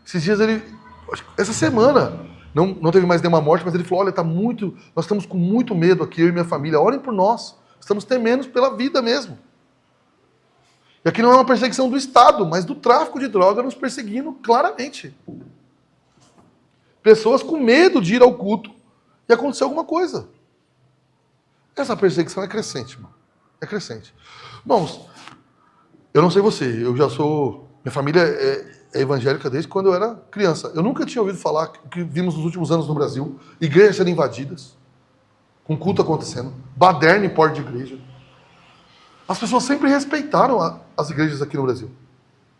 Esses dias essa semana, não teve mais nenhuma morte, mas ele falou, olha, nós estamos com muito medo aqui, eu e minha família, orem por nós. Estamos temendo pela vida mesmo. E aqui não é uma perseguição do Estado, mas do tráfico de droga nos perseguindo claramente. Pessoas com medo de ir ao culto e acontecer alguma coisa. Essa perseguição é crescente, irmão. É crescente. Irmãos, eu não sei você, minha família é evangélica desde quando eu era criança. Eu nunca tinha ouvido falar o que vimos nos últimos anos no Brasil, igrejas sendo invadidas, com culto acontecendo, baderna em porta de igreja. As pessoas sempre respeitaram as igrejas aqui no Brasil.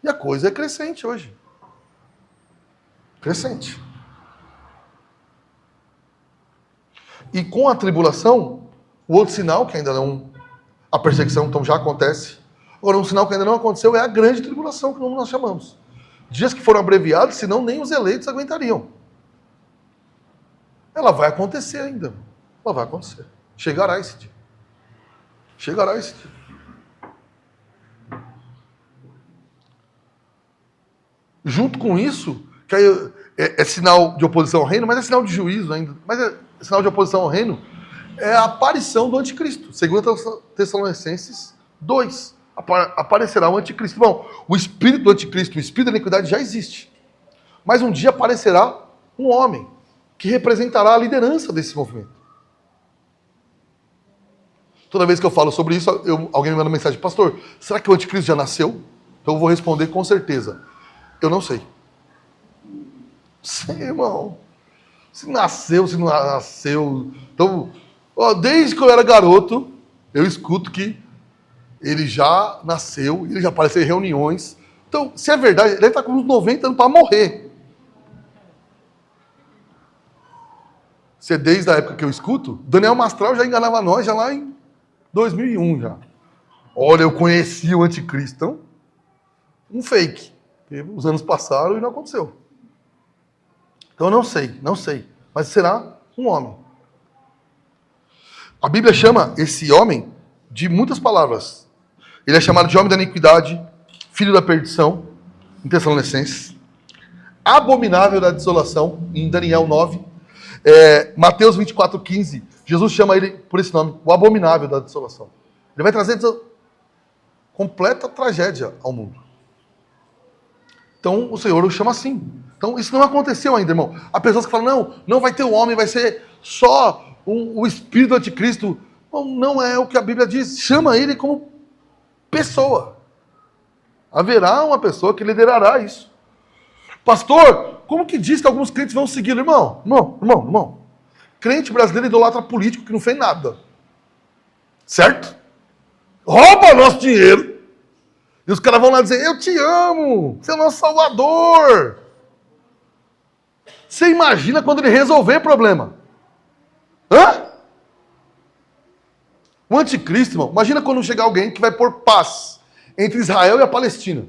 E a coisa é crescente hoje. Crescente. E com a tribulação, o outro sinal, que ainda não... A perseguição, então, já acontece. Agora, um sinal que ainda não aconteceu é a grande tribulação, que nós chamamos. Dias que foram abreviados, senão nem os eleitos aguentariam. Ela vai acontecer ainda. Ela vai acontecer. Chegará esse dia. Chegará esse dia. Junto com isso, que aí é sinal de oposição ao reino, mas é sinal de juízo ainda. Mas é sinal de oposição ao reino, é a aparição do anticristo. Segundo Tessalonicenses 2. Aparecerá o anticristo. Bom, o espírito do anticristo, o espírito da iniquidade já existe. Mas um dia aparecerá um homem que representará a liderança desse movimento. Toda vez que eu falo sobre isso, alguém me manda mensagem, pastor, será que o anticristo já nasceu? Então eu vou responder com certeza. Eu não sei. Sei, irmão. Se nasceu, se não nasceu. Então, desde que eu era garoto, eu escuto que ele já nasceu, ele já apareceu em reuniões. Então, se é verdade, ele deve estar com uns 90 anos para morrer. Se é desde a época que eu escuto, Daniel Mastral já enganava nós, já lá em 2001 já. Olha, eu conheci o anticristo. Então, um fake. Os anos passaram e não aconteceu. Então eu não sei. Mas será um homem. A Bíblia chama esse homem de muitas palavras. Ele é chamado de homem da iniquidade, filho da perdição, em Tessalonicenses. Abominável da desolação, em Daniel 9. Mateus 24:15. Jesus chama ele por esse nome, o abominável da desolação. Ele vai trazer completa tragédia ao mundo. Então, o Senhor o chama assim. Então, isso não aconteceu ainda, irmão. Há pessoas que falam, não vai ter o homem, vai ser só o espírito do anticristo. Não é o que a Bíblia diz. Chama ele como pessoa. Haverá uma pessoa que liderará isso. Pastor, como que diz que alguns crentes vão segui-lo? Irmão. Crente brasileiro idolatra político que não fez nada. Certo? Rouba nosso dinheiro. E os caras vão lá dizer, eu te amo, você é o nosso salvador. Você imagina quando ele resolver problema? Hã? O anticristo, irmão, imagina quando chegar alguém que vai pôr paz entre Israel e a Palestina.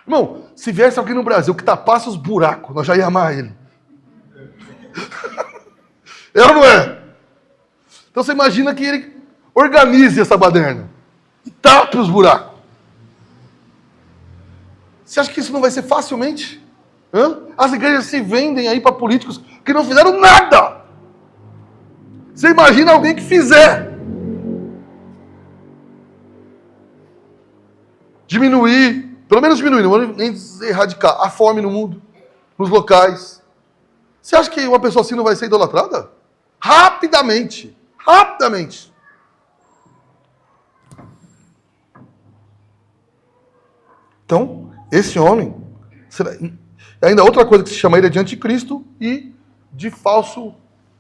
Irmão, se viesse alguém no Brasil que tapasse os buracos, nós já ia amar ele. É ou não é? Então você imagina que ele organize essa baderna. E tape os buracos. Você acha que isso não vai ser facilmente As igrejas se vendem aí para políticos que não fizeram nada. Você imagina alguém que fizer. Diminuir, pelo menos diminuir, não vou nem erradicar a fome no mundo, nos locais. Você acha que uma pessoa assim não vai ser idolatrada? Rapidamente. Rapidamente. Então, esse homem, ainda outra coisa que se chama ele é de anticristo e de falso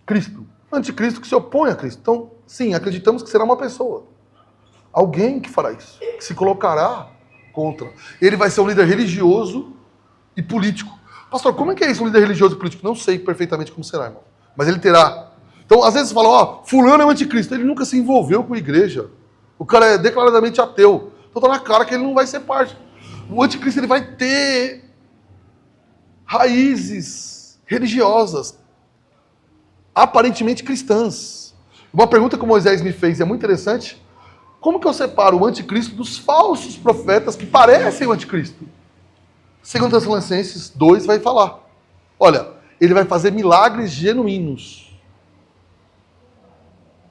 Cristo. Anticristo que se opõe a Cristo. Então, sim, acreditamos que será uma pessoa. Alguém que fará isso, que se colocará contra. Ele vai ser um líder religioso e político. Pastor, como é que é isso, um líder religioso e político? Não sei perfeitamente como será, irmão. Mas ele terá. Então, às vezes fala, ó, fulano é um anticristo. Ele nunca se envolveu com a igreja. O cara é declaradamente ateu. Então tá na cara que ele não vai ser parte. O anticristo ele vai ter raízes religiosas, aparentemente cristãs. Uma pergunta que o Moisés me fez é muito interessante. Como que eu separo o anticristo dos falsos profetas que parecem o anticristo? Segundo Tessalonicenses 2 vai falar. Olha, ele vai fazer milagres genuínos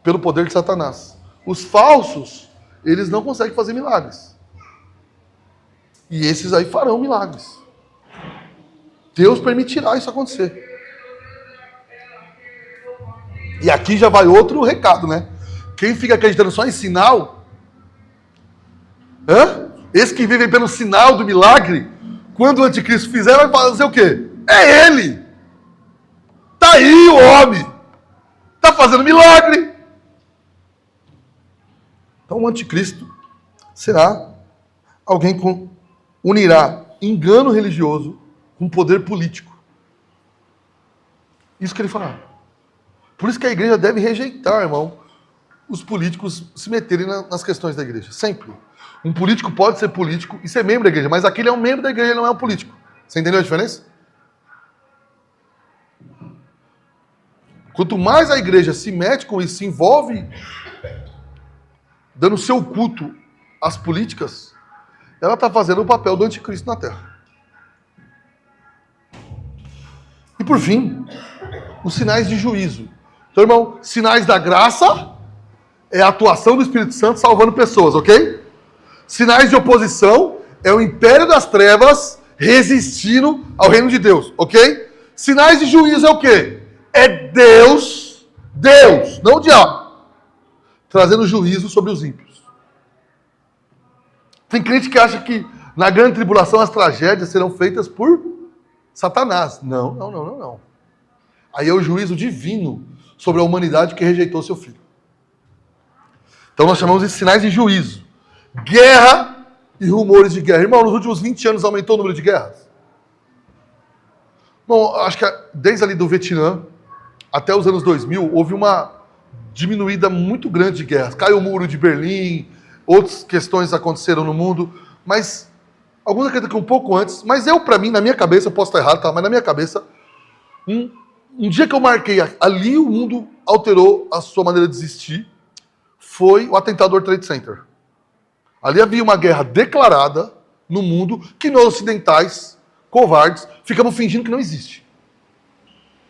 pelo poder de Satanás. Os falsos, eles não conseguem fazer milagres. E esses aí farão milagres. Deus permitirá isso acontecer. E aqui já vai outro recado, né? Quem fica acreditando só em sinal, esse que vive pelo sinal do milagre, quando o anticristo fizer, vai fazer o quê? É ele! Tá aí o homem! Tá fazendo milagre! Então o anticristo será alguém que unirá engano religioso com poder político. Isso que ele fará. Por isso que a igreja deve rejeitar, irmão, os políticos se meterem nas questões da igreja. Sempre. Um político pode ser político e ser membro da igreja, mas aquele é um membro da igreja, ele não é um político. Você entendeu a diferença? Quanto mais a igreja se mete com isso, se envolve dando seu culto às políticas, ela está fazendo o papel do anticristo na terra. E por fim, os sinais de juízo. Então, irmão, sinais da graça é a atuação do Espírito Santo salvando pessoas, ok? Sinais de oposição é o império das trevas resistindo ao reino de Deus, ok? Sinais de juízo é o quê? É Deus, não o diabo, trazendo juízo sobre os ímpios. Tem crente que acha que na grande tribulação as tragédias serão feitas por Satanás. Não. Aí é o juízo divino sobre a humanidade que rejeitou seu filho. Então nós chamamos de sinais de juízo. Guerra e rumores de guerra. Irmão, nos últimos 20 anos aumentou o número de guerras? Bom, acho que desde ali do Vietnã até os anos 2000 houve uma diminuída muito grande de guerras. Caiu o muro de Berlim, outras questões aconteceram no mundo, mas alguns acreditam que um pouco antes, mas para mim, na minha cabeça, eu posso estar errado, tá? Mas na minha cabeça, um dia que eu marquei, ali o mundo alterou a sua maneira de existir, foi o atentado do World Trade Center. Ali havia uma guerra declarada no mundo que nós ocidentais, covardes, ficamos fingindo que não existe.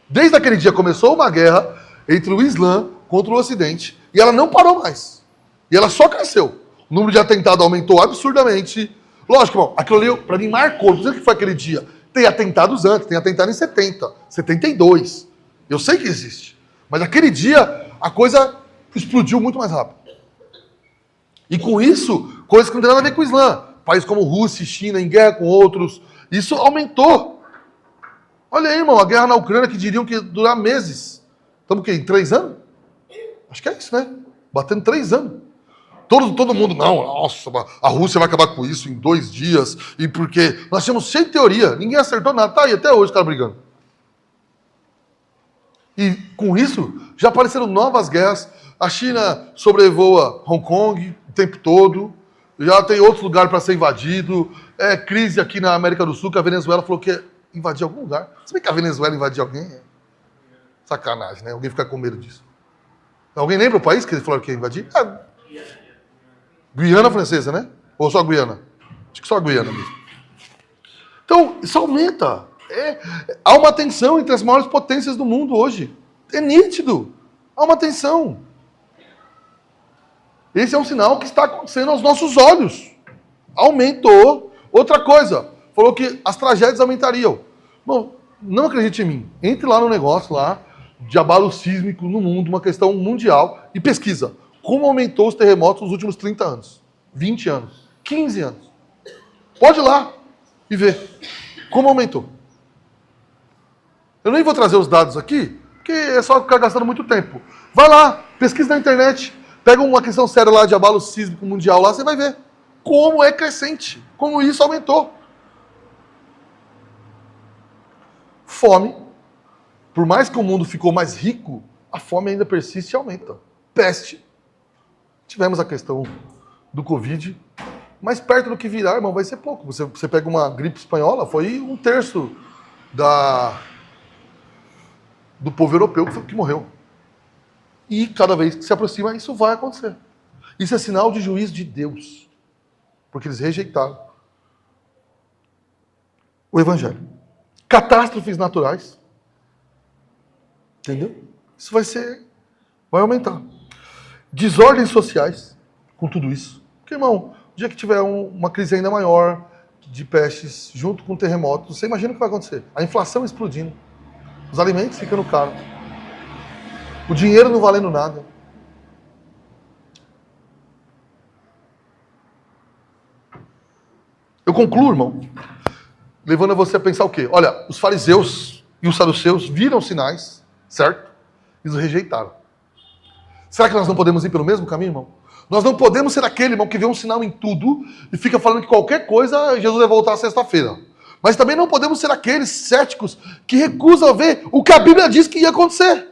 Desde aquele dia começou uma guerra entre o Islã contra o Ocidente e ela não parou mais. E ela só cresceu. O número de atentados aumentou absurdamente. Lógico, irmão, aquilo ali para mim marcou. Não sei o que foi aquele dia. Tem atentados antes, tem atentado em 70, 72. Eu sei que existe. Mas aquele dia a coisa explodiu muito mais rápido. E com isso, coisas que não tem nada a ver com o Islã. Países como Rússia e China em guerra com outros. Isso aumentou. Olha aí, irmão, a guerra na Ucrânia que diriam que ia durar meses. Estamos o quê? Em 3 anos? Acho que é isso, né? Batendo 3 anos. Todo mundo, não, nossa, a Rússia vai acabar com isso em 2 dias. E porque nós tínhamos cheio de teoria. Ninguém acertou nada. Tá aí até hoje, cara brigando. E com isso, já apareceram novas guerras. A China sobrevoa Hong Kong o tempo todo. Já tem outros lugares para ser invadido. É crise aqui na América do Sul, que a Venezuela falou que ia invadir algum lugar. Se bem que a Venezuela invadiu alguém, é sacanagem, né? Alguém fica com medo disso. Alguém lembra o país que eles falaram que ia invadir? Guiana Francesa, né? Ou só Guiana? Acho que só Guiana mesmo. Então, isso aumenta. Há uma tensão entre as maiores potências do mundo hoje. É nítido. Há uma tensão. Esse é um sinal que está acontecendo aos nossos olhos. Aumentou. Outra coisa, falou que as tragédias aumentariam. Bom, não acredite em mim. Entre lá no negócio lá de abalo sísmico no mundo, uma questão mundial, e pesquisa. Como aumentou os terremotos nos últimos 30 anos, 20 anos, 15 anos. Pode ir lá e ver como aumentou. Eu nem vou trazer os dados aqui, porque é só ficar gastando muito tempo. Vai lá, pesquisa na internet, pega uma questão séria lá de abalo sísmico mundial lá, você vai ver como é crescente, como isso aumentou. Fome. Por mais que o mundo ficou mais rico, a fome ainda persiste e aumenta. Peste. Tivemos a questão do Covid, mas perto do que virar, irmão, vai ser pouco. Você pega uma gripe espanhola, foi 1/3 do povo europeu que morreu. E cada vez que se aproxima, isso vai acontecer. Isso é sinal de juízo de Deus. Porque eles rejeitaram o Evangelho. Catástrofes naturais. Entendeu? Isso vai aumentar. Desordens sociais com tudo isso. Porque, irmão, o dia que tiver uma crise ainda maior de pestes, junto com terremotos, você imagina o que vai acontecer? A inflação explodindo. Os alimentos ficando caros. O dinheiro não valendo nada. Eu concluo, irmão, levando você a pensar o quê? Olha, os fariseus e os saduceus viram sinais, certo? E os rejeitaram. Será que nós não podemos ir pelo mesmo caminho, irmão? Nós não podemos ser aquele, irmão, que vê um sinal em tudo e fica falando que qualquer coisa Jesus vai voltar sexta-feira. Mas também não podemos ser aqueles céticos que recusam ver o que a Bíblia diz que ia acontecer.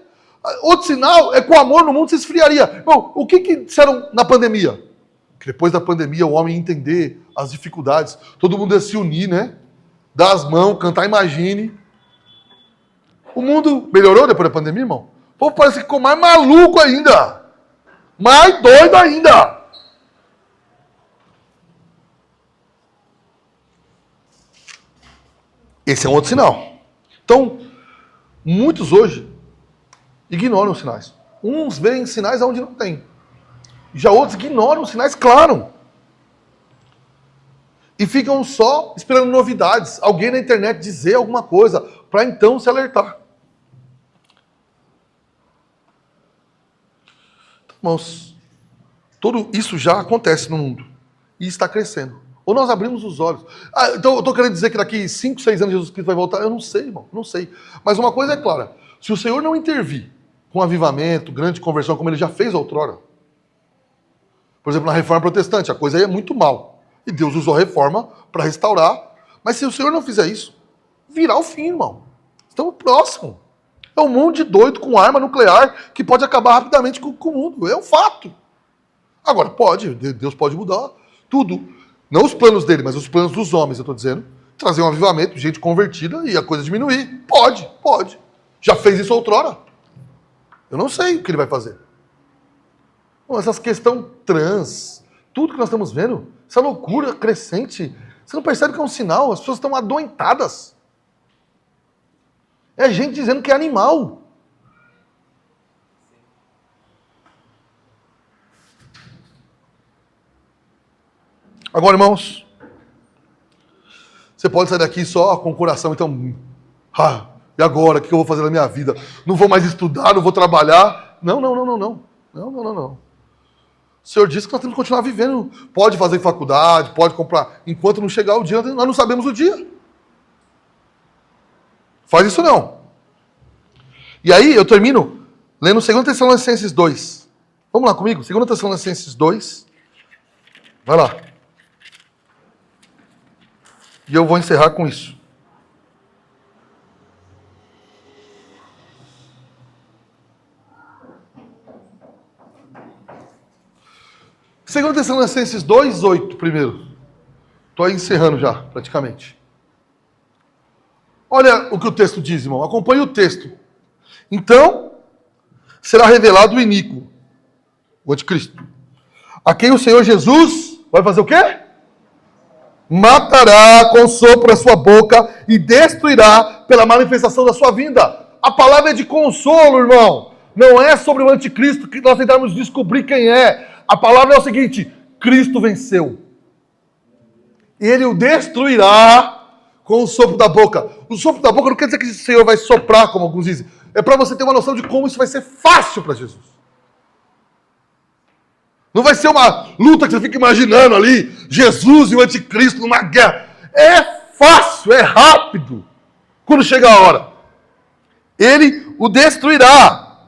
Outro sinal é que o amor no mundo se esfriaria. Irmão, o que disseram na pandemia? Que depois da pandemia o homem ia entender as dificuldades. Todo mundo ia se unir, né? Dar as mãos, cantar Imagine. O mundo melhorou depois da pandemia, irmão? O povo parece que ficou mais maluco ainda. Mais doido ainda. Esse é um outro sinal. Então, muitos hoje ignoram os sinais. Uns veem sinais onde não tem. Já outros ignoram os sinais, claro. E ficam só esperando novidades. Alguém na internet dizer alguma coisa, para então se alertar. Irmãos, tudo isso já acontece no mundo. E está crescendo. Ou nós abrimos os olhos. Então eu estou querendo dizer que daqui 5, 6 anos Jesus Cristo vai voltar? Eu não sei, irmão, não sei. Mas uma coisa é clara. Se o Senhor não intervir com avivamento, grande conversão, como ele já fez outrora, por exemplo, na reforma protestante, a coisa aí é muito mal. E Deus usou a reforma para restaurar. Mas se o Senhor não fizer isso, virá o fim, irmão. Estamos próximos. É um mundo de doido com arma nuclear que pode acabar rapidamente com o mundo. É um fato. Agora, Deus pode mudar tudo. Não os planos dele, mas os planos dos homens, eu estou dizendo. Trazer um avivamento, gente convertida e a coisa diminuir. Pode. Já fez isso outrora. Eu não sei o que ele vai fazer. Bom, essas questões trans, tudo que nós estamos vendo, essa loucura crescente, você não percebe que é um sinal? As pessoas estão adoentadas. É gente dizendo que é animal. Agora, irmãos, você pode sair daqui só com o coração, então, e agora? O que eu vou fazer na minha vida? Não vou mais estudar, não vou trabalhar. Não. O Senhor disse que nós temos que continuar vivendo. Pode fazer faculdade, pode comprar. Enquanto não chegar o dia, nós não sabemos o dia. Faz isso não. E aí eu termino lendo 2 Tessalonicenses 2. Vamos lá comigo? 2 Tessalonicenses 2. Vai lá. E eu vou encerrar com isso. Segundo Tessalonicenses 2:8 primeiro. Estou encerrando já, praticamente. Olha o que o texto diz, irmão. Acompanhe o texto. Então, será revelado o iníquo, o anticristo, a quem o Senhor Jesus vai fazer o quê? matará com o sopro da sua boca e destruirá pela manifestação da sua vinda. A palavra é de consolo, irmão. Não é sobre o anticristo que nós tentarmos descobrir quem é. A palavra é o seguinte: Cristo venceu. Ele o destruirá com o sopro da boca. O sopro da boca não quer dizer que o Senhor vai soprar, como alguns dizem. É para você ter uma noção de como isso vai ser fácil para Jesus. Não vai ser uma luta que você fica imaginando ali, Jesus e o anticristo numa guerra. É fácil, é rápido. Quando chega a hora. Ele o destruirá.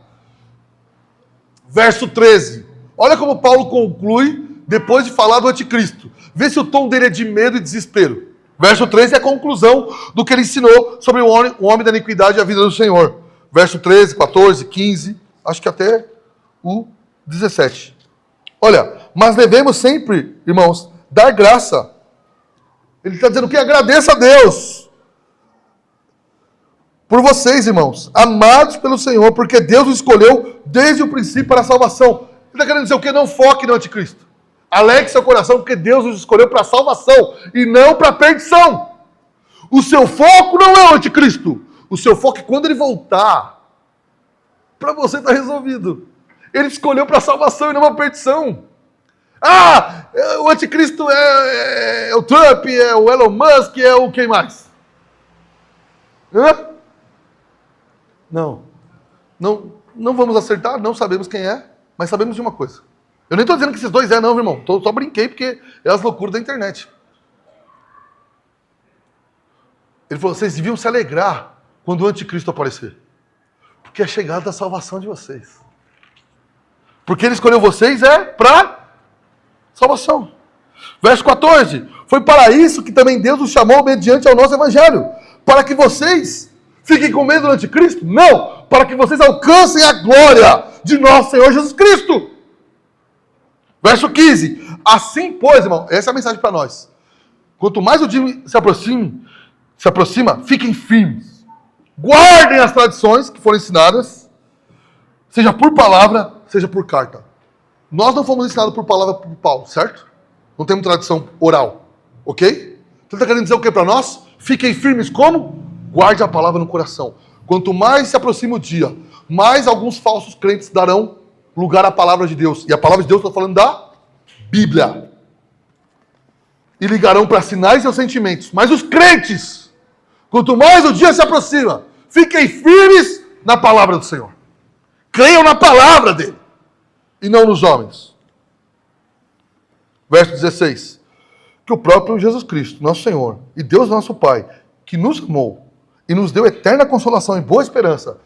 Verso 13. Olha como Paulo conclui depois de falar do anticristo. Vê se o tom dele é de medo e desespero. Verso 13 é a conclusão do que ele ensinou sobre o homem da iniquidade e a vida do Senhor. Verso 13, 14, 15, acho que até o 17. Olha, mas devemos sempre, irmãos, dar graça. Ele está dizendo que agradeça a Deus por vocês, irmãos, amados pelo Senhor, porque Deus os escolheu desde o princípio para a salvação. Ele está querendo dizer o quê? Não foque no anticristo. Alegre seu coração, porque Deus os escolheu para a salvação e não para a perdição. O seu foco não é o anticristo. O seu foco é quando ele voltar. Para você está resolvido. Ele escolheu para a salvação e não para a perdição. Ah, o anticristo é o Trump, é o Elon Musk, é o quem mais? Hã? Não vamos acertar, não sabemos quem é, mas sabemos de uma coisa. Eu nem estou dizendo que esses dois não, irmão. Só brinquei porque é as loucuras da internet. Ele falou, vocês deviam se alegrar quando o anticristo aparecer. Porque é a chegada da salvação de vocês. Porque ele escolheu vocês para salvação. Verso 14. Foi para isso que também Deus os chamou mediante ao nosso evangelho. Para que vocês fiquem com medo do anticristo? Não. Para que vocês alcancem a glória de nosso Senhor Jesus Cristo. Verso 15. Assim, pois, irmão, essa é a mensagem para nós. Quanto mais o dia se aproxima, fiquem firmes. Guardem as tradições que foram ensinadas, seja por palavra, seja por carta. Nós não fomos ensinados por palavra por Paulo, certo? Não temos tradição oral, ok? Então ele está querendo dizer o que para nós? Fiquem firmes como? Guarde a palavra no coração. Quanto mais se aproxima o dia, mais alguns falsos crentes darão lugar à palavra de Deus. E a palavra de Deus, estou falando da Bíblia. E ligarão para sinais seus sentimentos. Mas os crentes, quanto mais o dia se aproxima, fiquem firmes na palavra do Senhor. Creiam na palavra dele. E não nos homens. Verso 16. Que o próprio Jesus Cristo, nosso Senhor, e Deus nosso Pai, que nos amou e nos deu eterna consolação e boa esperança.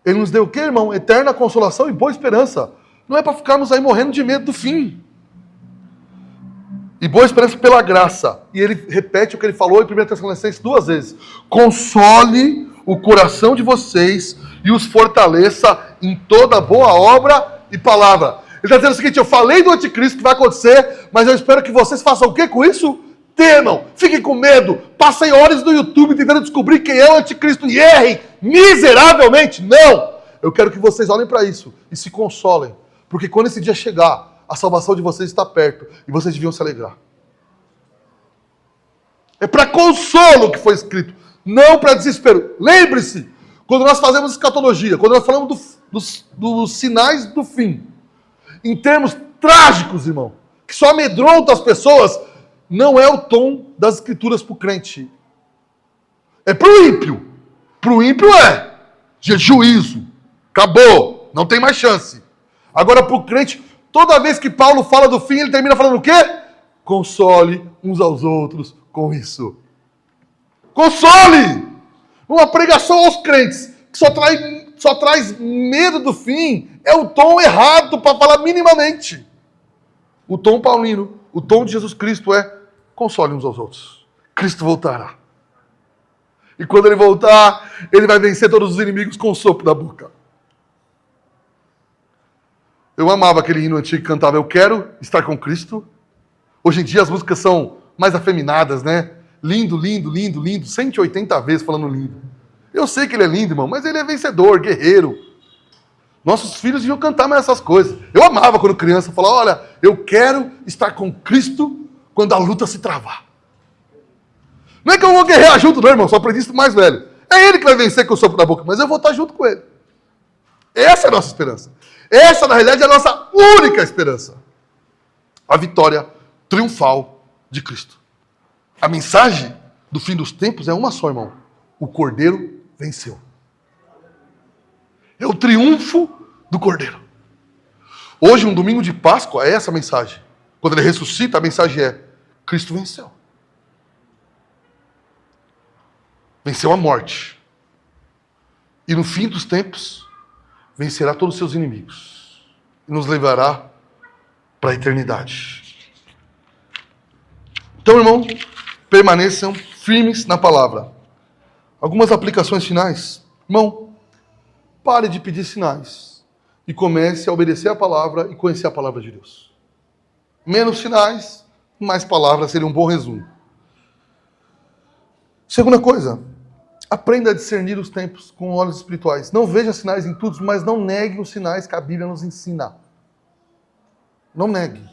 Ele nos deu o quê, irmão? Eterna consolação e boa esperança. Não é para ficarmos aí morrendo de medo do fim. E boa esperança pela graça. E ele repete o que ele falou em 1 Tessalonicenses 2 vezes. Console o coração de vocês e os fortaleça em toda boa obra e palavra. Ele está dizendo o seguinte, eu falei do anticristo que vai acontecer, mas eu espero que vocês façam o que com isso? Temam, fiquem com medo, passem horas no YouTube tentando descobrir quem é o anticristo e errem miseravelmente. Não! Eu quero que vocês olhem para isso e se consolem, porque quando esse dia chegar, a salvação de vocês está perto e vocês deviam se alegrar. É para consolo que foi escrito, não para desespero. Lembre-se, quando nós fazemos escatologia, quando nós falamos dos sinais do fim, em termos trágicos, irmão, que só amedrontam as pessoas, não é o tom das escrituras para o crente. É para o ímpio. Para o ímpio é dia de juízo. Acabou. Não tem mais chance. Agora para o crente, toda vez que Paulo fala do fim, ele termina falando o quê? Console uns aos outros com isso. Console! Uma pregação aos crentes que só traz medo do fim é o tom errado para falar minimamente. O tom paulino, o tom de Jesus Cristo é console uns aos outros. Cristo voltará. E quando ele voltar, ele vai vencer todos os inimigos com o sopro da boca. Eu amava aquele hino antigo que cantava Eu Quero Estar com Cristo. Hoje em dia as músicas são mais afeminadas, né? Lindo, lindo, lindo, lindo. 180 vezes falando lindo. Eu sei que ele é lindo, irmão, mas ele é vencedor, guerreiro. Nossos filhos deviam cantar mais essas coisas. Eu amava quando criança, falava, olha, eu quero estar com Cristo quando a luta se travar. Não é que eu vou guerrear junto, não, irmão. Só aprendi isso mais velho. É ele que vai vencer com o sopro da boca, mas eu vou estar junto com ele. Essa é a nossa esperança. Essa, na realidade, é a nossa única esperança. A vitória triunfal de Cristo. A mensagem do fim dos tempos é uma só, irmão. O Cordeiro venceu. É o triunfo do Cordeiro. Hoje, um domingo de Páscoa, é essa a mensagem. Quando ele ressuscita, a mensagem é: Cristo venceu. Venceu a morte. E no fim dos tempos, vencerá todos os seus inimigos. E nos levará para a eternidade. Então, irmão, permaneçam firmes na palavra. Algumas aplicações finais. Irmão, pare de pedir sinais e comece a obedecer a palavra e conhecer a palavra de Deus. Menos sinais, mais palavras seria um bom resumo. Segunda coisa, aprenda a discernir os tempos com olhos espirituais. Não veja sinais em tudo, mas não negue os sinais que a Bíblia nos ensina. Não negue.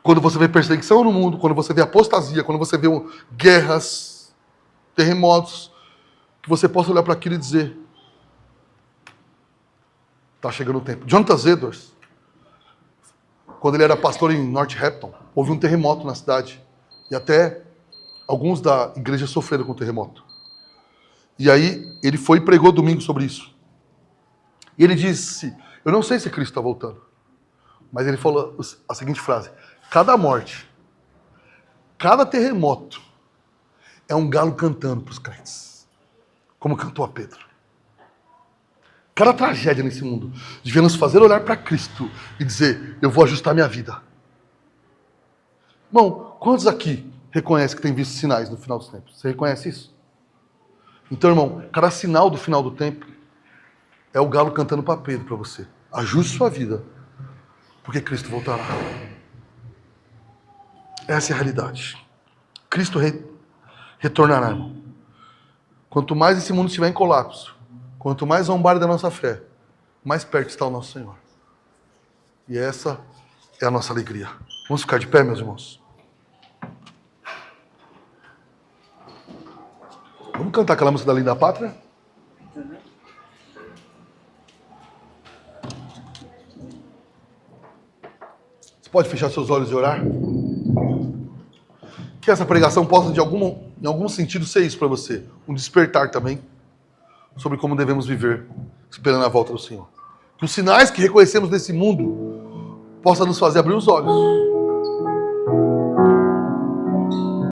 Quando você vê perseguição no mundo, quando você vê apostasia, quando você vê guerras, terremotos, que você possa olhar para aquilo e dizer: está chegando o tempo. Jonathan Edwards, quando ele era pastor em Northampton, houve um terremoto na cidade. E até alguns da igreja sofreram com o terremoto. E aí ele foi e pregou domingo sobre isso. E ele disse: eu não sei se Cristo está voltando. Mas ele falou a seguinte frase: cada morte, cada terremoto é um galo cantando para os crentes. Como cantou a Pedro. Cada tragédia nesse mundo devia nos fazer olhar para Cristo e dizer: eu vou ajustar minha vida. Irmão, quantos aqui reconhecem que tem visto sinais no final dos tempos? Você reconhece isso? Então, irmão, cada sinal do final do tempo é o galo cantando para Pedro, para você. Ajuste sua vida, porque Cristo voltará. Essa é a realidade. Cristo retornará, irmão. Quanto mais esse mundo estiver em colapso, quanto mais zombarem da nossa fé, mais perto está o nosso Senhor. E essa é a nossa alegria. Vamos ficar de pé, meus irmãos? Vamos cantar aquela música da Linda Pátria? Você pode fechar seus olhos e orar? Que essa pregação possa, em algum sentido, ser isso para você. Um despertar também sobre como devemos viver, esperando a volta do Senhor. Que os sinais que reconhecemos nesse mundo possam nos fazer abrir os olhos